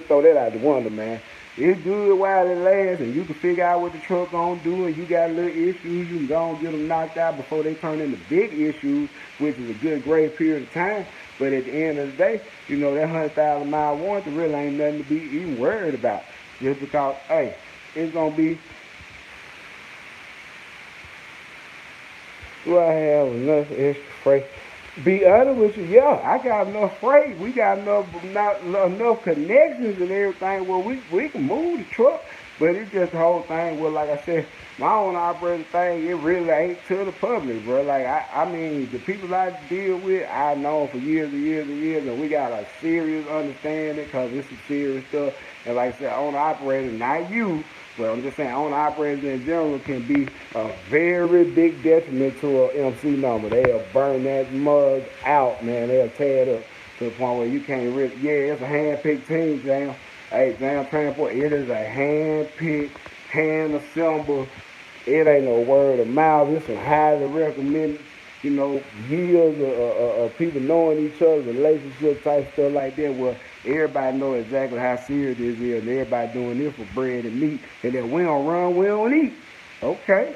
throw that out the window, man. It's good while it lasts, and you can figure out what the truck gonna do, and you got little issues, you can go and get them knocked out before they turn into big issues, which is a good great period of time. But at the end of the day, you know, that 100,000 mile warranty really ain't nothing to be even worried about. Just because, hey, it's gonna be. Do I have enough extra freight? Be honest with you, yeah, I got enough freight. We got enough connections and everything where we can move the truck. But it's just the whole thing where, like I said, my own operating thing, it really ain't to the public, bro. Like, I mean, the people I deal with, I know for years and years and years, and we got a serious understanding because it's some serious stuff. And like I said, owner operator, not you, but I'm just saying owner operators in general can be a very big detriment to an MC number. They'll burn that mug out, man. They'll tear it up to the point where you can't really, yeah, it's a hand-picked team, Jam. Hey, Jam Transport, it is a hand-picked, hand-assembled. It ain't no word of mouth. It's a highly recommended, you know, years of people knowing each other, relationship type stuff like that, where everybody know exactly how serious this is, and everybody doing this for bread and meat, and then we don't run, we don't eat. Okay.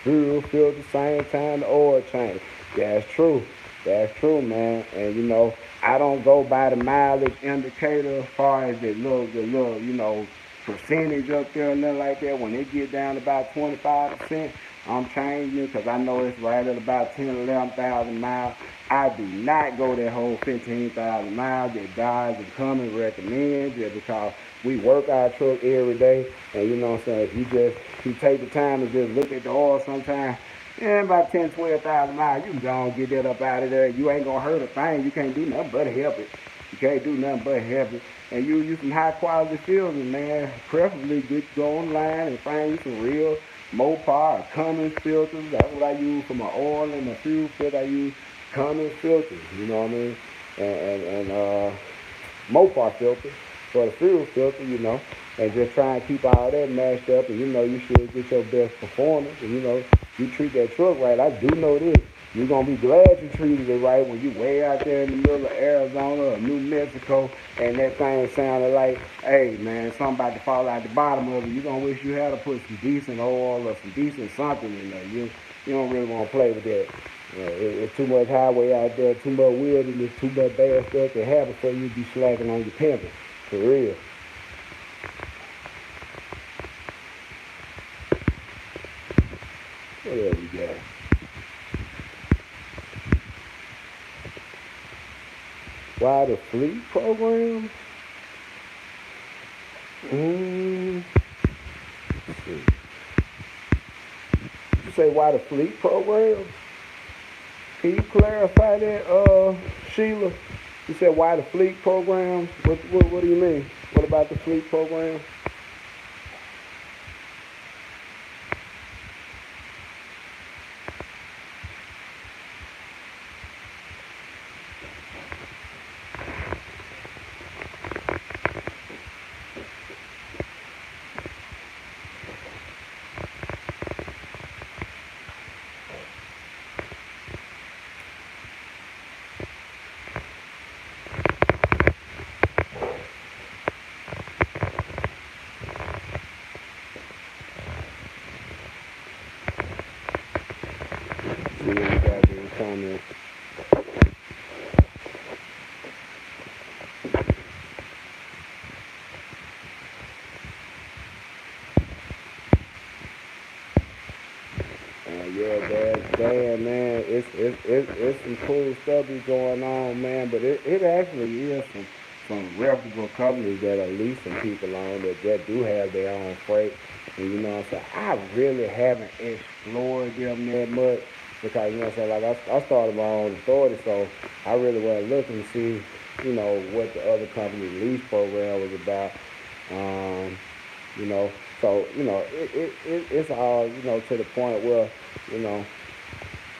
Fuel filter, same time the oil change. That's true. That's true, man. And you know, I don't go by the mileage indicator as far as the little, you know, percentage up there or nothing like that. When it get down to about 25%, I'm changing it because I know it's right at about 10, 11,000 miles. I do not go that whole 15,000 miles that Dodge and Cummins recommend, just because we work our truck every day. And you know what I'm saying, if you take the time to just look at the oil sometimes, yeah, about 10, 12,000 miles, you can go and get that up out of there. You ain't going to hurt a thing. You can't do nothing but help it. You can't do nothing but help it. And you use some high quality filters, man. Preferably go online and find you some real Mopar or Cummins filters. That's what I use for my oil and my fuel filter. I use Cummins filters, you know what I mean? And Mopar filters for the fuel filter, you know. And just try and keep all that matched up, and you know you should get your best performance. And you know you treat that truck right. I do know this. You're gonna be glad you treated it right when you way out there in the middle of Arizona or New Mexico, and that thing sounded like, hey man, something about to fall out the bottom of it. You're gonna wish you had to put some decent oil or some decent something in there. You don't really want to play with that. It's too much highway out there, too much wilderness, too much bad stuff that happens for you to be slacking on your pimping. For real. What else we got? Why the fleet program? You say why the fleet program? Can you clarify that, Sheila? You said why the fleet program? What do you mean? What about the fleet program? See what you got in the comments. Yeah, damn, man, it's some cool stuff that's going on, man. But it actually is some reputable companies that are leasing people on that do have their own freight. And you know what I'm saying? I really haven't explored them that much because you know what I'm saying. Like I started my own authority, so I really wasn't looking to see what the other company lease program was about. Um, you know. So, it's all, to the point where, you know,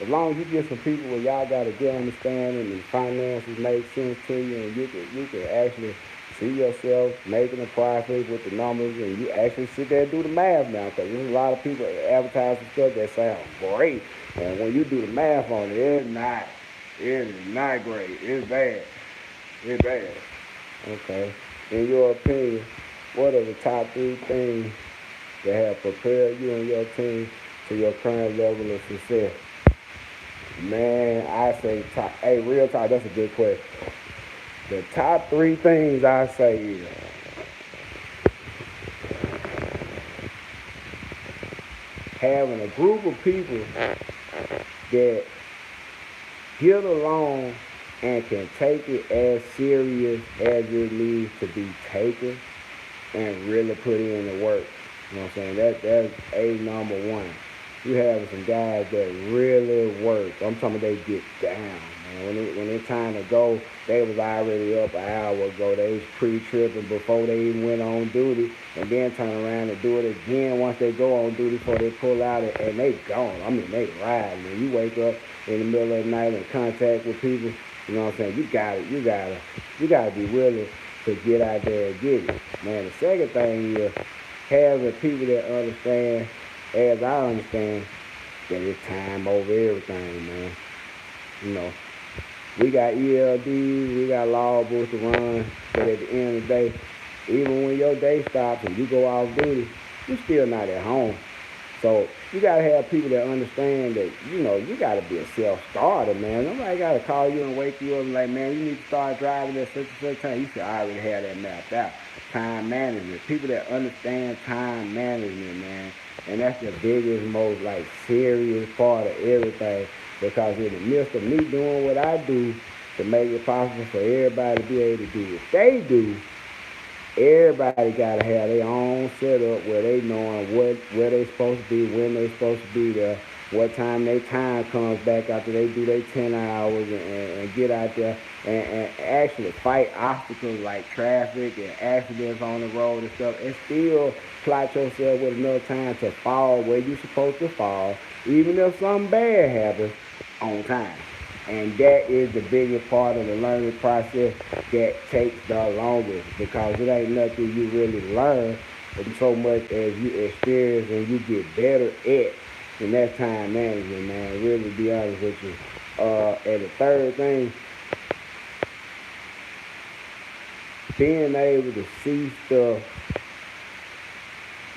as long as you get some people where y'all got a good understanding and finances make sense to you and you can actually see yourself making a profit with the numbers and you actually sit there and do the math now because there's a lot of people advertising stuff that sounds great. And when you do the math on it, it is not great. It's bad. It's bad. Okay. In your opinion, what are the top three things that have prepared you and your team to your current level of success? Man, I say top. Hey, real talk. That's a good question. The top three things I say is having a group of people that get along and can take it as serious as it needs to be taken and really put in the work. You know what I'm saying? That's a number one. You have some guys that really work. I'm talking about they get down, man. When it's time to go, they was already up an hour ago. They was pre-tripping before they even went on duty, and then turn around and do it again once they go on duty before they pull out and they gone. I mean, they ride. Man. You wake up in the middle of the night in contact with people. You know what I'm saying? You gotta be willing to get out there and get it. Man, the second thing is having people that understand, as I understand, that it's time over everything, man. You know, we got ELDs, we got logbooks to run, but at the end of the day, even when your day stops and you go off duty, you're still not at home. So you gotta have people that understand that, you gotta be a self-starter, man. Nobody gotta call you and wake you up and like, man, you need to start driving at such and such time. You should already have that mapped out. Time management. People that understand time management, man. And that's the biggest, most like serious part of everything. Because in the midst of me doing what I do to make it possible for everybody to be able to do what they do, everybody gotta have their own setup where they knowing where they supposed to be, when they supposed to be there, what time their time comes back after they do their 10 hours and get out there and actually fight obstacles like traffic and accidents on the road and stuff and still plot yourself with enough time to fall where you're supposed to fall, even if something bad happens on time. And that is the biggest part of the learning process that takes the longest because it ain't nothing you really learn so much as you experience and you get better at. And that's time management, man. Really be honest with you. And the third thing, being able to see stuff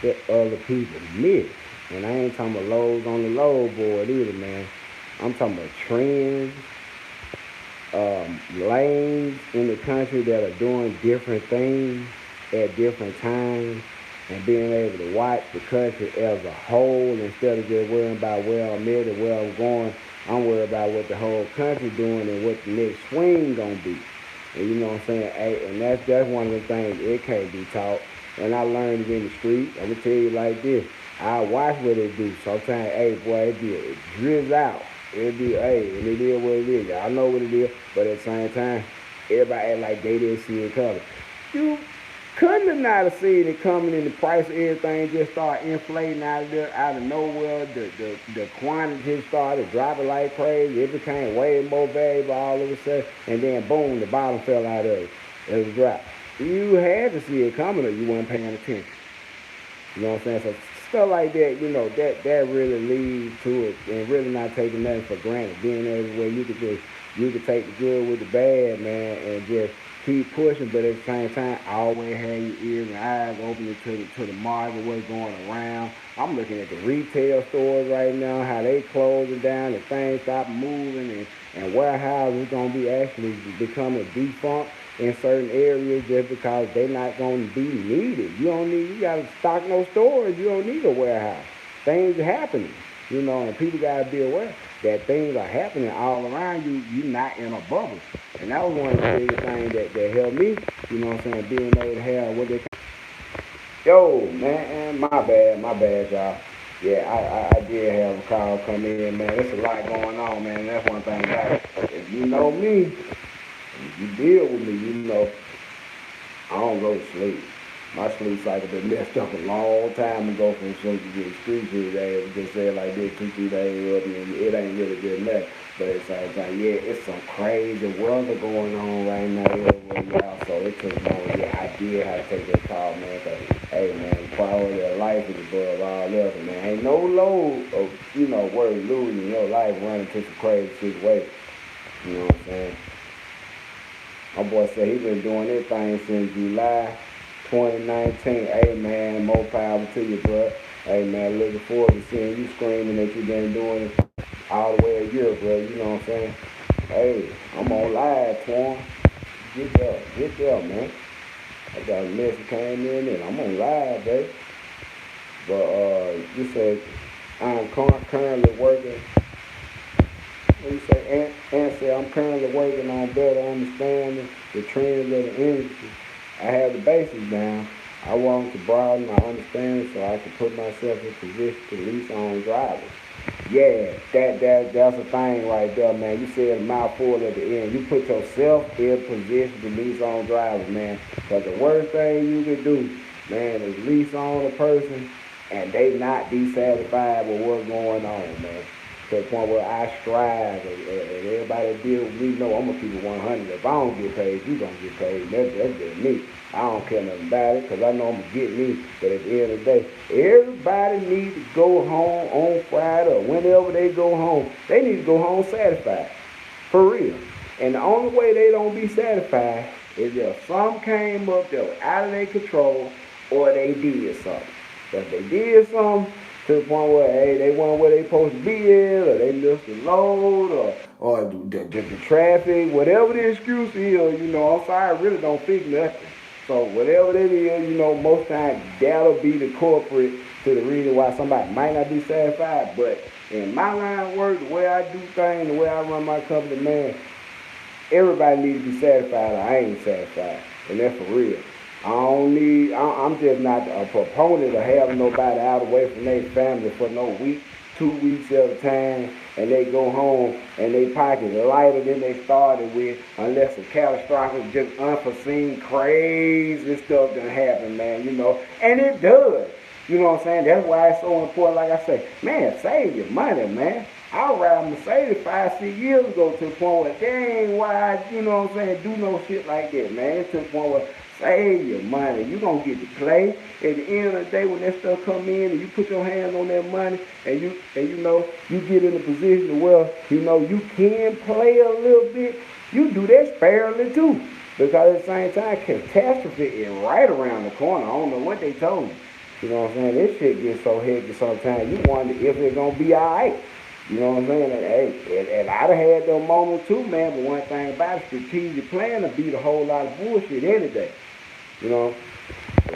that other people miss. And I ain't talking about loads on the load board either, man. I'm talking about trends, lanes in the country that are doing different things at different times and being able to watch the country as a whole instead of just worrying about where I'm at and where I'm going. I'm worried about what the whole country doing and what the next swing gonna be. And you know what I'm saying? Hey, and that's one of the things it can't be taught. And I learned it in the street. I'm gonna tell you like this. I watch what they do. Sometimes, hey boy, it drizz out. It be, hey, and it is what it is. I know what it is, but at the same time, everybody act like they didn't see it coming. You couldn't have not have seen it coming, and the price of everything just started inflating out of there, out of nowhere. The quantity started dropping like crazy. It became way more valuable all of a sudden, and then boom, the bottom fell out of it. It was a drop. You had to see it coming, or you weren't paying attention. You know what I'm saying? So stuff like that, that really leads to it, and really not taking nothing for granted. Being able where you could take the good with the bad, man, and just keep pushing, but at the same time, always have your ears and eyes open to the market, what's going around. I'm looking at the retail stores right now, how they closing down, the things stop moving, and warehouses going to be actually becoming defunct in certain areas just because they're not going to be needed. You got to stock no stores. You don't need a warehouse. Things are happening, and people got to be aware that things are happening all around you. You're not in a bubble. And that was one of the biggest things that helped me, being able to have what they. Yo, man, my bad, y'all. Yeah, I did have a call come in, man. There's a lot going on, man. That's one thing about it. If you know me, if you deal with me, I don't go to sleep. My sleep cycle been messed up a long time ago from sleep to get street food days. Just say it like this, 2-3 days up, and it ain't really good enough. But at the same time, yeah, it's some crazy weather going on right now everywhere, y'all. So it took me, I did have to take that call, man. Cause, hey, man, quality of life is above all else, man. Ain't no load of, worth losing your life running to some crazy situations. You know what I'm saying? My boy said he been doing this thing since July 2019. Hey, man, more power to you, bro. Hey, man, looking forward to seeing you screaming that you been doing it all the way a year, bro. You know what I'm saying? Hey, I'm on live, Twan. Get there, man. I got a message came in and I'm on live, baby. But you said I'm currently working. What you say? Ant said I'm currently working on better understanding the trends of the industry. I have the basics down. I want to broaden my understanding so I can put myself in position to lease on drivers. Yeah, that's a thing right there, man. You said a mouthful at the end. You put yourself in position to lease on drivers, man. Because the worst thing you can do, man, is lease on a person and they not be satisfied with what's going on, man. To the point where I strive, and everybody that deal with me know I'm going to keep it 100. If I don't get paid, you going to get paid. That's just me. I don't care nothing about it because I know I'm going to get me. But at the end of the day, everybody needs to go home on Friday or whenever they go home. They need to go home satisfied. For real. And the only way they don't be satisfied is if something came up that was out of their control or they did something. If they did something to the point where, hey, they weren't where they supposed to be at, or they missed the load, or the traffic, whatever the excuse is, I'm sorry, I really don't fix nothing. So whatever it is, most times that'll be the culprit to the reason why somebody might not be satisfied. But in my line of work, the way I do things, the way I run my company, man, everybody needs to be satisfied, or I ain't satisfied. And that's for real. I'm just not a proponent of having nobody out away from their family for no week, 2 weeks at a time, and they go home and they pocket lighter than they started with, unless a catastrophic, just unforeseen, crazy stuff done happen, man, and it does. You know what I'm saying? That's why it's so important, like I say, man, save your money, man. I ride Mercedes 5-6 years ago to the point where they ain't why I, do no shit like that, man. It's to the point where save your money. You gonna get to play. At the end of the day, when that stuff come in and you put your hands on that money and you get in a position where you can play a little bit, you do that sparingly too. Because at the same time, catastrophe is right around the corner. I don't know what they told me. You know what I'm saying? This shit gets so hectic sometimes. You wonder if it's gonna be alright. You know what I'm saying? And I'd have had those moments too, man. But one thing about it, strategic plan to beat a whole lot of bullshit any day. For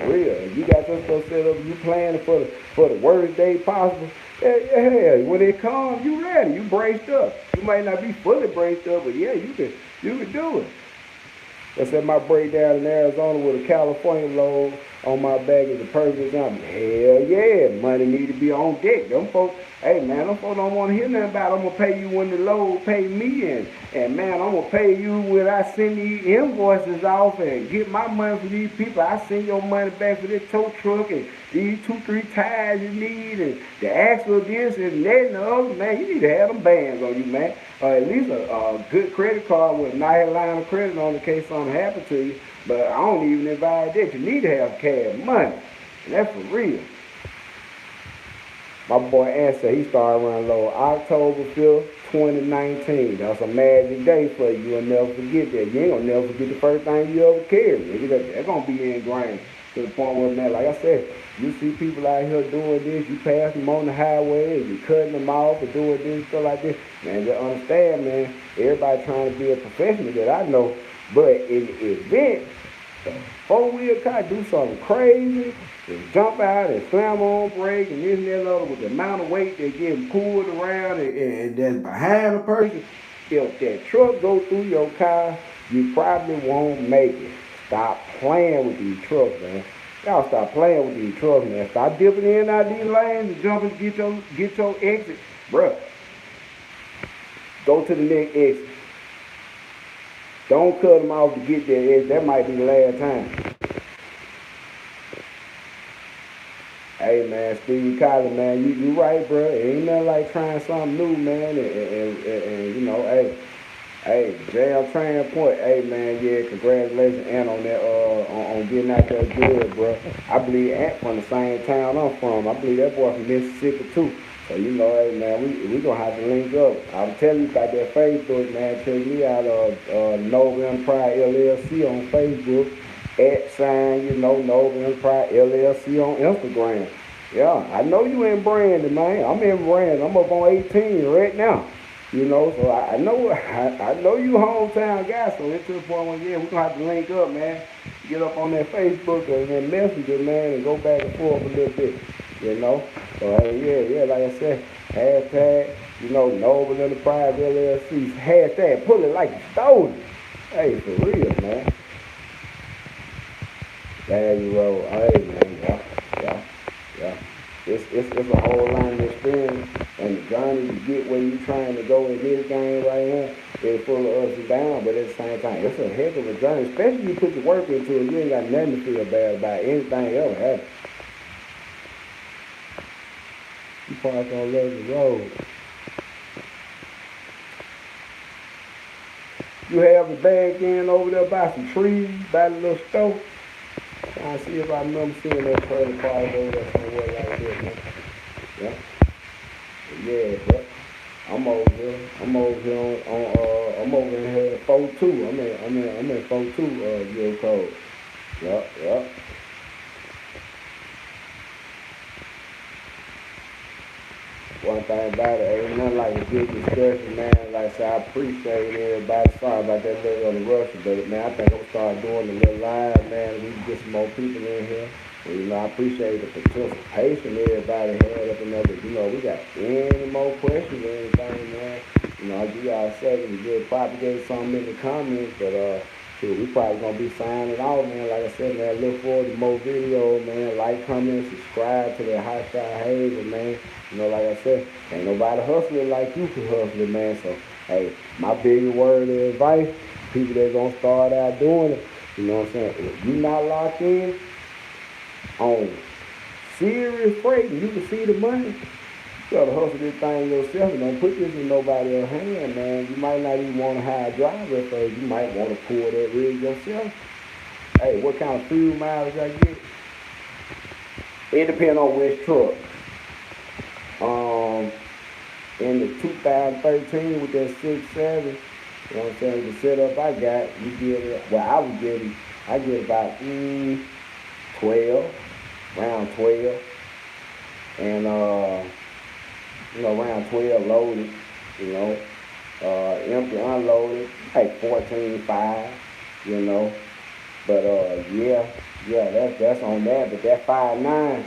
real. You got your stuff set up, you planning for the worst day possible. Yeah, when it comes, you ready. You braced up. You might not be fully braced up, but yeah, you can do it. I said my breakdown in Arizona with a California load on my back is the perfect example. Hell yeah, money need to be on deck. Them folks, Hey man, them folks don't want to hear nothing about it. I'm gonna pay you when the load pay me, and man, I'm gonna pay you when I send these invoices off and get my money for these people. I send your money back for this tow truck and these 2, 3 tires you need and the axle this and that and the other. Man, you need to have them bands on you, man. Or at least a good credit card with a nice line of credit on in case something happens to you. But I don't even advise that. You need to have cash money. And that's for real. My boy Answer, he started running low October 5th, 2019. That's a magic day for you. You'll never forget that. You ain't gonna never forget the first thing you ever carried. Nigga, that's gonna be ingrained to the point where, man, like I said, you see people out here doing this, you pass them on the highway, and you cutting them off and doing this, stuff like this. Man, just understand, man, everybody trying to be a professional that I know, but in the event, four-wheel car do something crazy, and jump out and slam on brake and this and that other with the amount of weight they're getting pulled around and then behind the person, if that truck go through your car, you probably won't make it. Stop playing with these trucks, man. Y'all stop playing with these trucks, man. Stop dipping in and out these lanes and jumping to get your exit. Bruh, go to the next exit. Don't cut them off to get that exit. That might be the last time. Hey man, Steve Collins, man, you right, bro. It ain't nothing like trying something new, man. And you know, hey, JL Train Point, hey man, yeah, congratulations, Ant, on that, on getting out there good, bro. I believe Ant from the same town I'm from. I believe that boy from Mississippi too. So you know, hey man, we gonna have to link up. I'm telling you about that Facebook, man. Check me out, Nova Empire LLC on Facebook. @ Nova Empire LLC on Instagram. Yeah, I know you in Brandon, man. I'm in Brandon. I'm up on 18 right now. You know, so I know I know you hometown guy. So it's to the point where, yeah, we're gonna have to link up, man. Get up on that Facebook and then Messenger, man, and go back and forth a little bit. You know, so hey, yeah, like I said, hashtag, Nova Enterprise LLC. Hashtag pull it like you stole it. Hey, for real, man. There you roll. Hey man, yeah. It's a whole learning experience, and the journey to get where you trying to go in this game right here is full of ups and downs, but at the same time, it's a heck of a journey, especially if you put the work into it. You ain't got nothing to feel bad about anything else happening. You park on Leslie Road. You have the back end over there by some trees, by the little stove. Trying to see if I remember seeing that trailer park over there somewhere like this, man. Yeah. Yeah, bro. I'm over here. I'm over here I'm over here at 42. I'm in 42 zip code. Yep. One thing about it, ain't nothing like a good discussion, man. Like I said, I appreciate everybody. Sorry about that little on the rush, but man, I think I'm gonna start doing a little live, man. We can get some more people in here. And, I appreciate the participation everybody had up in there. But, we got any more questions or anything, man. I'll give y'all a second to get propagate something in the comments, but shoot, we probably gonna be signing off, man. Like I said, man, look forward to more videos, man. Like, comment, subscribe to that Hot Shot Haven, man. Like I said, ain't nobody hustling like you can hustle, man. So, hey, my biggest word of advice, people that gonna start out doing it, you know what I'm saying? If you not locked in on serious freight and you can see the money, you gotta hustle this thing yourself and don't put this in nobody else's hand, man. You might not even want to hire a driver at first. You might want to pull that rig yourself. Hey, what kind of fuel mileage I get? It depends on which truck. In the 2013 with that 6.7, you know what I'm saying, the setup I got, I get about 12, around 12, and around 12 loaded, empty unloaded, like 14.5, but that's on that, but that 5.9.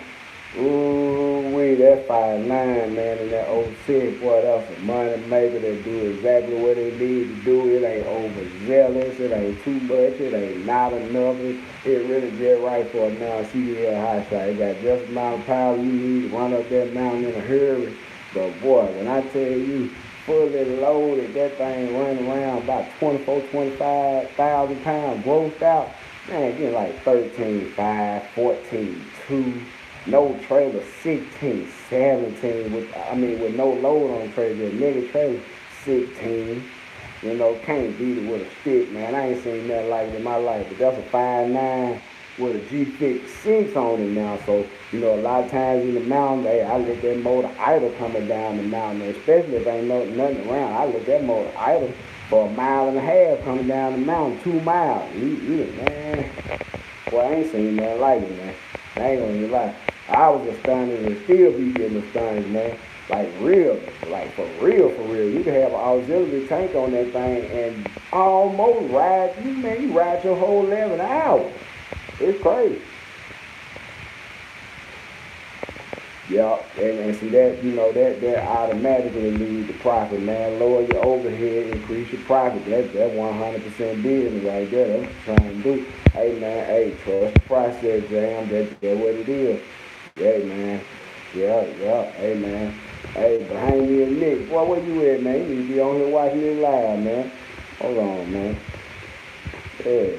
Ooh, that 5.9, man, and that 06, boy, that's a money maker that do exactly what they need to do. It ain't overzealous, it ain't too much, it ain't not enough. It really just right for a now CDL high shot. It got just the amount of power you need to run up that mountain in a hurry But boy, when I tell you, fully loaded, that thing running around about 24, 25,000 pounds grossed out. Man, getting like 13.5, 14.2. No trailer, 16, 17. With no load on the trailer, just nigga trailer, 16. You know, can't beat it with a stick, man. I ain't seen nothing like it in my life. But that's a 5.9 with a G-Fit 6 on it now. So, you know, a lot of times in the mountain, hey, I let that motor idle coming down the mountain. Especially if ain't nothing around. I let that motor idle for a mile and a half coming down the mountain, 2 miles. Man, boy, I ain't seen nothing like it, man. I ain't gonna even lie. I was astonished and still be getting astonished, man. Like real, like for real, for real. You can have an auxiliary tank on that thing and almost you ride your whole 11 hours. It's crazy. Yeah, and see that, that automatically leads to profit, man. Lower your overhead, increase your profit. That 100% business right there. That's what I'm trying to do. Hey man, hey, trust the process, Jam. That's what it is. Yeah, man. Yeah. Hey man. Hey, behind me and Nick. Boy, where you at, man? You need to be on here watching this live, man. Hold on, man. Yeah.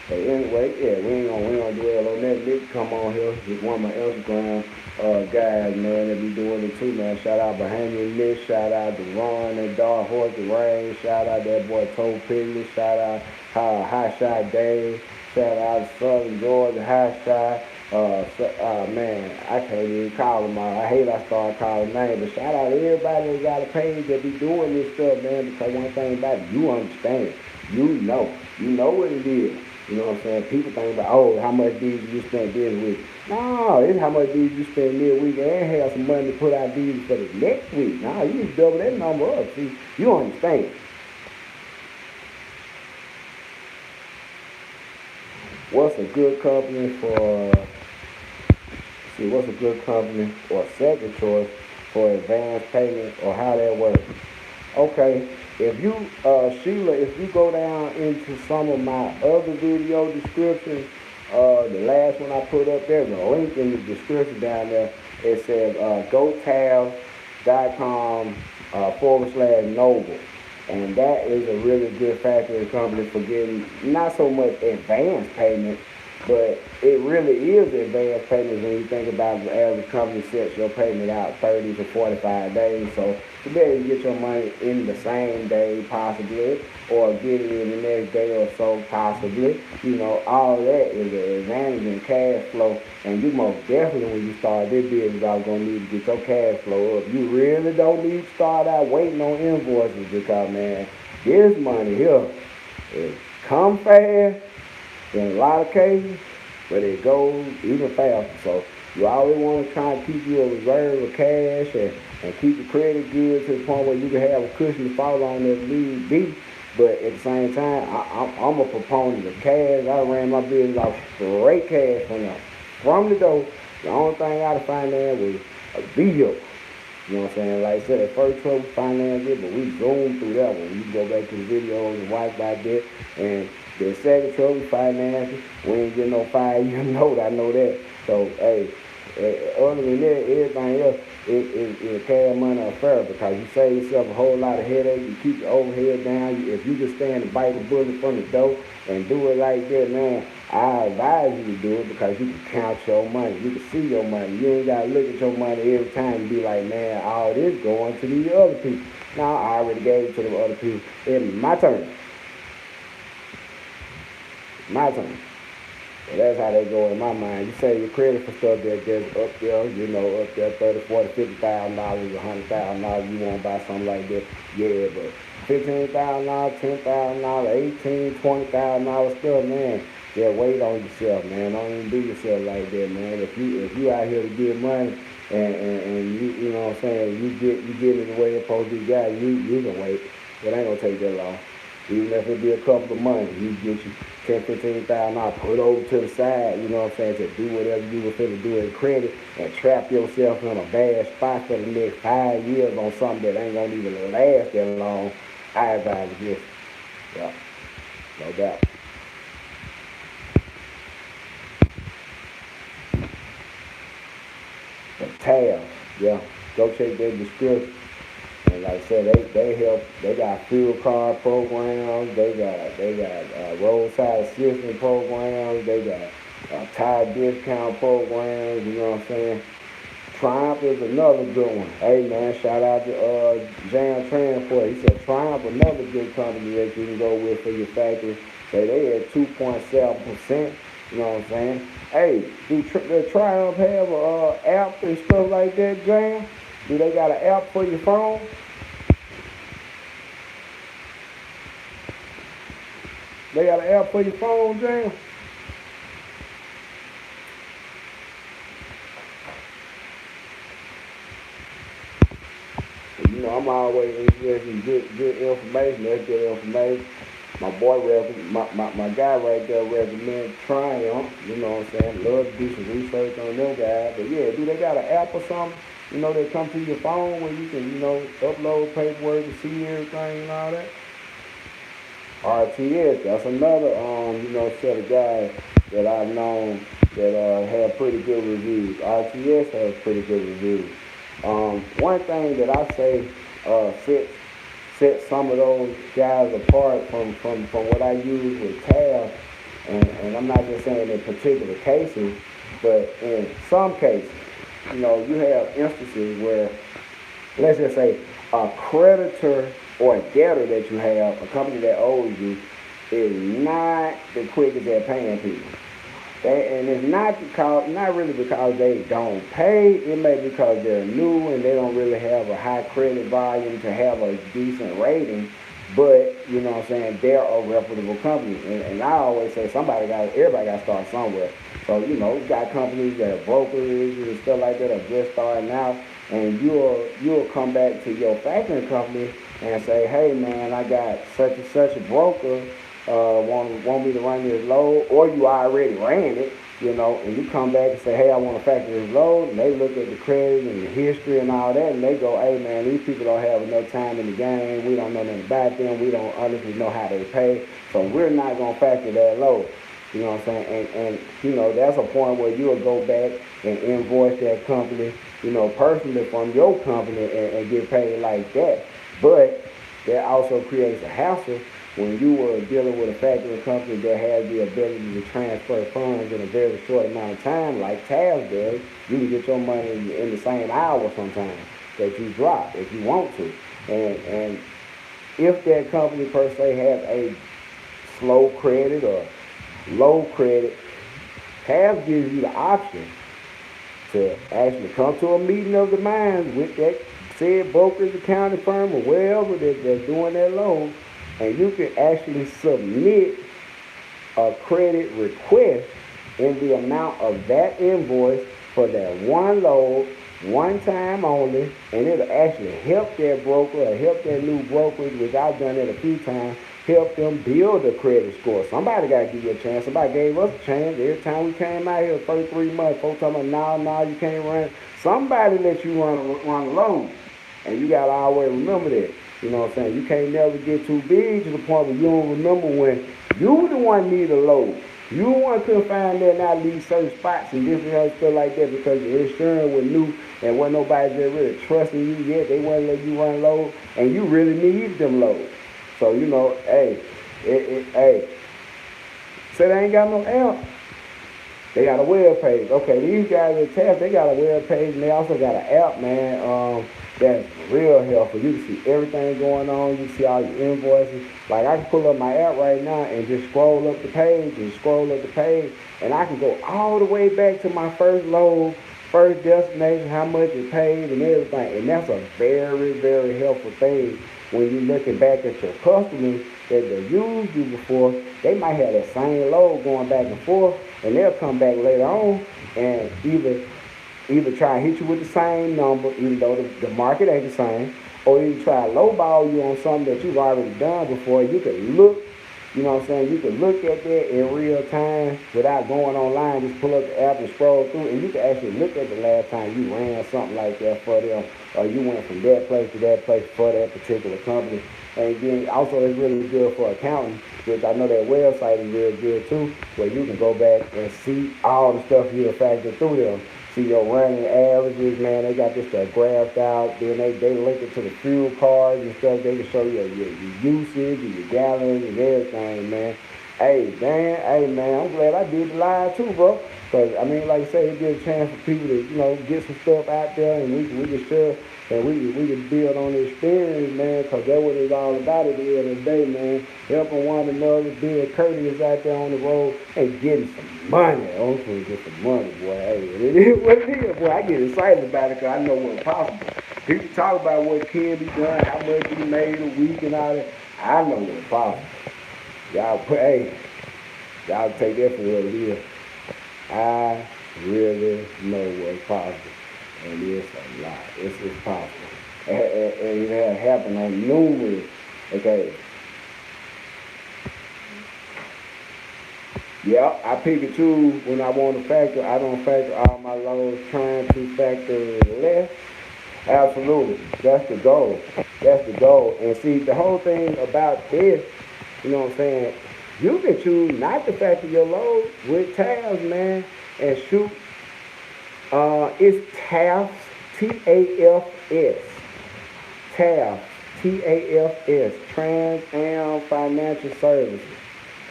But anyway, yeah, we ain't gonna dwell on that. Nick come on here. He's one of my Instagram guys, man, that be doing it too, man. Shout out behind me and Nick. Shout out to Ron and Dark Horse the Rain. Shout out that boy Toe Pigley. Shout out High Shot Dave. Shout out to Southern Georgia High Shot. Man, I can't even call them all. I hate I start calling names, but shout out to everybody that got a page that be doing this stuff, man. Because one thing about it, you understand. You know what it is. You know what I'm saying? People think about, oh, how much did you spend this week? No, it's how much did you spend this week and have some money to put out these for the next week. No, you just double that number up. See, you understand. What's a good company for, what's a good company or second choice for advance payment or how that works? Okay, if you, Sheila, if you go down into some of my other video descriptions, the last one I put up there's a link in the description down there. It says gotavs.com /noble. And that is a really good factory company for getting not so much advance payment, but it really is advance payments when you think about the average company sets your payment out 30 to 45 days. So to be able to get your money in the same day possibly, or get it in the next day or so possibly, all that is an advantage in cash flow. And you most definitely, when you start this business, are going to need to get your cash flow up. You really don't need to start out waiting on invoices because, man, this money here is come fast in a lot of cases, but it goes even faster. So you always want to try and keep you a reserve of cash and keep your credit good to the point where you can have a cushion to fall on if need be. But at the same time, I'm a proponent of cash. I ran my business off straight cash from the door. The only thing I had to finance was a vehicle. You know what I'm saying? Like I said, at first trouble financed it, but we zoomed through that one. You can go back to the videos and watch about that. And the second trouble financed it. We ain't getting no 5-year note, I know that. So, hey, other than that, everything else is cash money affair because you save yourself a whole lot of headache. You keep your overhead down. If you just stand and bite the bullet from the door and do it like that, man, I advise you to do it because you can count your money. You can see your money. You ain't got to look at your money every time and be like, man, all this going to these other people. No, I already gave it to the other people. It's my turn. My turn. So that's how they go in my mind. You say your credit for stuff that's up there, up there $30, $40, $50,000, $100,000, you want to buy something like that. Yeah, but $15,000, $10,000, $18,000, $20,000 stuff, man. Yeah, wait on yourself, man. Don't even do yourself like that, man. If you out here to get money and you know what I'm saying, you get it the way it's supposed to be got, you can wait. It ain't gonna take that long. Even if it be a couple of months, you get you 10, 15,000 dollars, put over to the side, you know what I'm saying, to do whatever you were finna do in credit and trap yourself in a bad spot for the next 5 years on something that ain't gonna even last that long. I advise against it. Yeah, no doubt. The tab, yeah. Go check their description. And like I said, they help. They got fuel card programs. They got roadside assistance programs. They got tire discount programs. You know what I'm saying? Triumph is another good one. Hey man, shout out to Jam Transport. He said Triumph another good company that you can go with for your factory. Say they at 2.7%. You know what I'm saying? Hey, do Triumph have a app and stuff like that, Jam? Do they got an app for your phone? They got an app for your phone, Jam? You know, I'm always interested in good information. That's good information. My boy, my guy right there recommend Triumph. You know what I'm saying? Love to do some research on them guys. But yeah, do they got an app or something? You know, they come to your phone where you can, upload paperwork and see everything and all that. RTS, that's another set of guys that I've known that have pretty good reviews. RTS has pretty good reviews. One thing that I say set some of those guys apart from what I use with Tab, and I'm not just saying in particular cases, but in some cases, you have instances where, let's just say, a creditor or a debtor that you have, a company that owes you, is not the quickest at paying people. And it's not really because they don't pay. It may be because they're new and they don't really have a high credit volume to have a decent rating. But you know what I'm saying, they're a reputable company. And I always say everybody got to start somewhere. So you got companies that are brokers and stuff like that are just starting out, and you'll come back to your factoring company and say, hey man, I got such and such a broker want me to run this load, or you already ran it, and you come back and say, hey, I want to factor this load, and they look at the credit and the history and all that, and they go, hey man, these people don't have enough time in the game, we don't know nothing about them, we don't honestly know how they pay, so we're not going to factor that load. You know what I'm saying? And that's a point where you'll go back and invoice that company, personally from your company and get paid like that. But that also creates a hassle when you were dealing with a factoring company that has the ability to transfer funds in a very short amount of time, like Taz does. You can get your money in the same hour sometimes that you drop if you want to. And if that company per se has a slow credit or low credit, Taz gives you the option to actually come to a meeting of the minds with that said brokerage accounting firm or wherever that's doing that loan, and you can actually submit a credit request in the amount of that invoice for that one load, one time only, and it'll actually help that broker or help that new brokerage, which I've done it a few times, help them build a credit score. Somebody got to give you a chance. Somebody gave us a chance. Every time we came out here the first 3 months, folks talking about, no, you can't run. Somebody let you run a loan. And you got to always remember that. You know what I'm saying? You can't never get too big to the point where you don't remember when you were the one need a load. You the one couldn't find that now these certain spots and different other stuff like that because your insurance was new and wasn't nobody just really trusting you yet. They wouldn't let you run low, and you really need them lows. So hey, say they ain't got no app. They got a web page. Okay, these guys at TAF, they got a web page and they also got an app, man. That's real helpful. You can see everything going on. You can see all your invoices. Like I can pull up my app right now and just scroll up the page and I can go all the way back to my first load, first destination, how much it paid and everything. And that's a very, very helpful thing when you're looking back at your customers that they used you before. They might have that same load going back and forth, and they'll come back later on and either try and hit you with the same number, even though the market ain't the same, or either try to lowball you on something that you've already done before. You can look, you know what I'm saying, you can look at that in real time without going online. Just pull up the app and scroll through, and you can actually look at the last time you ran something like that for them, or you went from that place to that place for that particular company. And again, also it's really good for accounting, which I know that website is real good too, where you can go back and see all the stuff you have factored through them. see your running averages, man. They got this stuff graphed out. Then they link it to the fuel cards and stuff. They can show you your usage and your gallons and everything, man. Hey man, I'm glad I did the live too, bro. Cause I mean, like I say, it gives a chance for people to, get some stuff out there, and we can share, and we can build on the experience, man. Cause that's what it's all about at the end of the day, man. Helping one another, being courteous out there on the road, and getting some money. I'm trying to get some money, boy. Hey, it is what it is, boy. I get excited about it, cause I know what's possible. People talk about what can be done, how much be made a week and all that. I know what's possible. Y'all take that for what it is. I really know what's possible, and it's a lot. It's possible, and it has happened on numerous occasions. Yeah, I pick it too when I want to factor. I don't factor all my loads, trying to factor less. Absolutely, that's the goal. That's the goal. And see, the whole thing about this, you know what I'm saying? You can choose not to factor your load with tabs, man, and shoot. It's TAFS, TAFS, TAFS, TAFS, Trans Am Financial Services.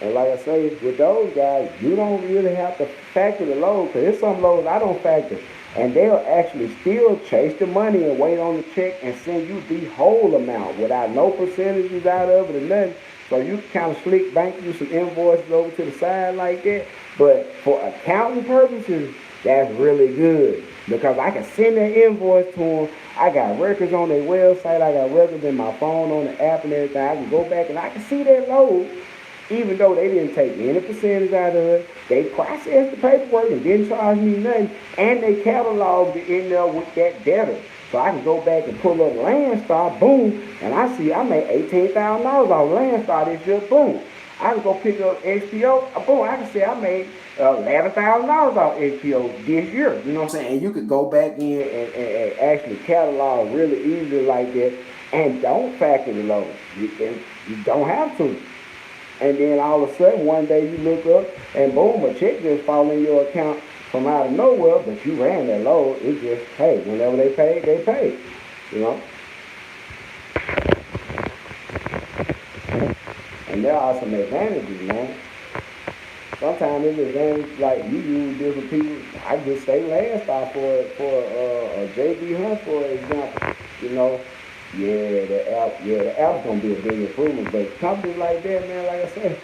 And like I say, with those guys, you don't really have to factor the load, because there's some loads I don't factor. And they'll actually still chase the money and wait on the check and send you the whole amount without no percentages out of it or nothing. So you can kind of slick bank you some invoices over to the side like that. But for accounting purposes, that's really good, because I can send that invoice to them. I got records on their website. I got records in my phone on the app and everything. I can go back and I can see that load. Even though they didn't take any percentage out of it, they processed the paperwork and didn't charge me nothing, and they cataloged it in there with that debtor. So I can go back and pull up Landstar, boom, and I see I made $18,000 off Landstar this year, boom. I can go pick up XPO, boom, I can say I made $11,000 off XPO this year, you know what I'm saying? And you could go back in and actually catalog really easily like that, and don't factor the load. You don't have to. And then all of a sudden, one day you look up and boom, a check just fall in your account from out of nowhere, but you ran that load. It's just, hey, whenever they paid, they paid. You know? And there are some advantages, man. Sometimes it's advantage, like you use different people. I just say Landstar for JB Hunt, for example. You know, the app's gonna be a big improvement. But companies like that, man, like I said,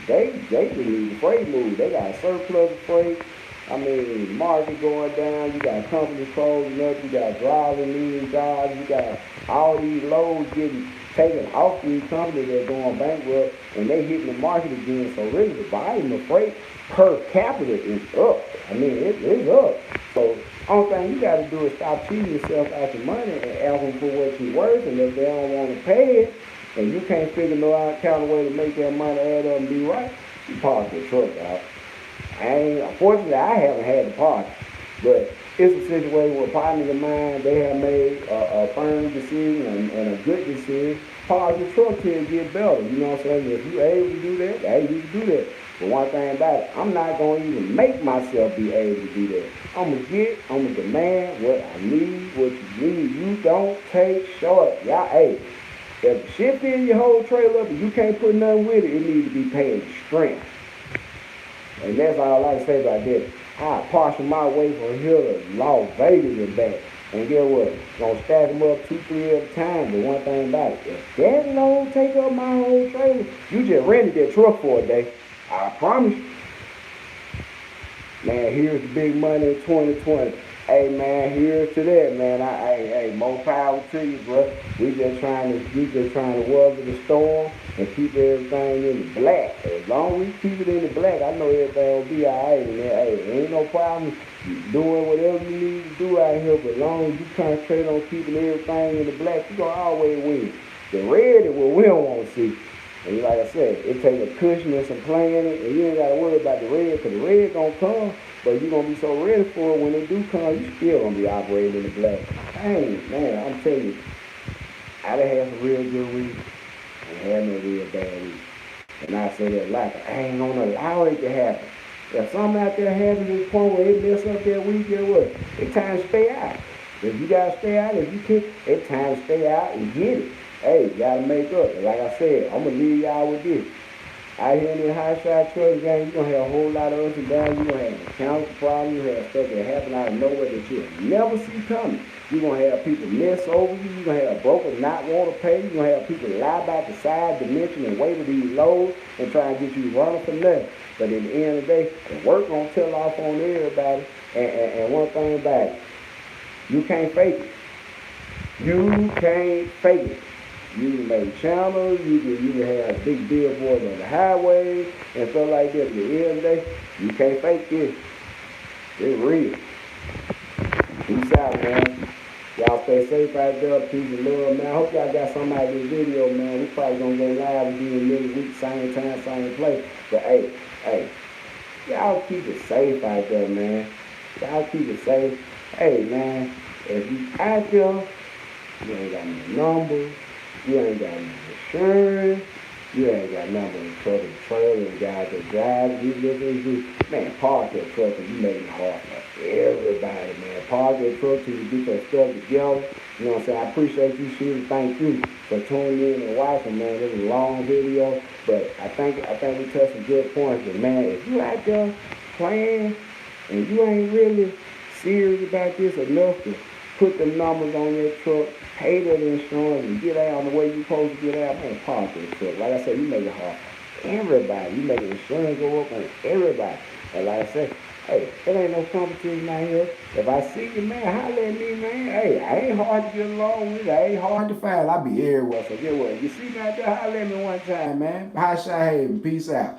they need the freight move. They got a surplus of freight. I mean, market going down. You got companies closing up. You got drivers leaving jobs. You got all these loads getting taken off these companies that are going bankrupt, and they hitting the market again. So really, the volume of freight per capita is up. I mean, it's up. So only thing you got to do is stop cheating yourself out your money and ask them for what you're worth. And if they don't want to pay it, and you can't figure no kind of way to make that money add up and be right, you park your truck out. Unfortunately, I haven't had to park, but it's a situation where partners of mine, they have made a firm decision and a good decision. Park your truck till it get better. You know what I'm saying? If you're able to do that, hey, you can do that. But one thing about it, I'm not going to even make myself be able to do that. I'm going to demand what I need, what you need. You don't take short. Y'all, hey, if shit fill your whole trailer up and you can't put nothing with it, it needs to be paid strength. And that's all I can say about that. I partial my way from here to Las Vegas and back. And get what? Gonna stack them up 2-3 at a time. But one thing about it, if that load take up my whole trailer, you just rented that truck for a day. I promise you. Man, here's the big money in 2020. Hey man, here's to that, man. Hey, more power to you, bro. We just trying to weather the storm and keep everything in the black. As long as we keep it in the black, I know everything will be alright. And hey, ain't no problem doing whatever you need to do out here. But as long as you concentrate on keeping everything in the black, you gonna always win. The red is what we don't want to see. And like I said, it takes a cushion and some planning, and you ain't got to worry about the red, because the red gonna come, but you're going to be so ready for it when they do come, you still going to be operating in the black. Dang, man, I'm telling you, I done had some real good weeks and had no real bad weeks. And I say that like, I ain't going to allow it to happen. If something out there happens to the point where it mess up their week, get what? It's time to stay out. If you gotta stay out, if you can, it's time to stay out and get it. Hey, you gotta make up. And like I said, I'm gonna leave y'all with this. Out here in the high shot truck game, you're gonna have a whole lot of ups and downs. You're gonna have mechanical problems, you're gonna have stuff that happen out of nowhere that you'll never see coming. You're gonna have people mess over you, you're gonna have brokers not want to pay, you're gonna have people lie about the size, dimension, and weight of these loads and try and get you running for nothing. But at the end of the day, the work gonna tell off on everybody. And one thing about it, you can't fake it. You can't fake it. You can make channels, you can have big billboards on the highway and stuff like that. At the end of the day, you can't fake this. It's real. Peace out, man. Y'all stay safe out there. Peace and love, man. I hope y'all got something out of this video, man. We probably gonna go live again next week, same time, same place. But hey, y'all keep it safe out there, man. Y'all keep it safe. Hey, man, if you out there, you ain't got no numbers, you ain't got no insurance, you ain't got nothing in truck and trailer and guys that drive, you live in you. Man, park that truck and you make it hard for everybody, man. Park that truck till you get your stuff together. You know what I'm saying? I appreciate you, Shooter. Thank you for tuning in and watching, man. This was a long video, but I think we touched some good points. But man, if you out there playing and you ain't really serious about this enough to put the numbers on your truck, pay that insurance, and get out on the way you supposed to get out, man, park that truck. Like I said, you make it hard for everybody. You make the insurance go up on everybody. And like I said, hey, it ain't no competition out here. If I see you, man, holler at me, man. Hey, I ain't hard to get along with. I ain't hard to find. I be everywhere. So get what? You see me out there, holler at me one time, man. High Shot Haven. Peace out.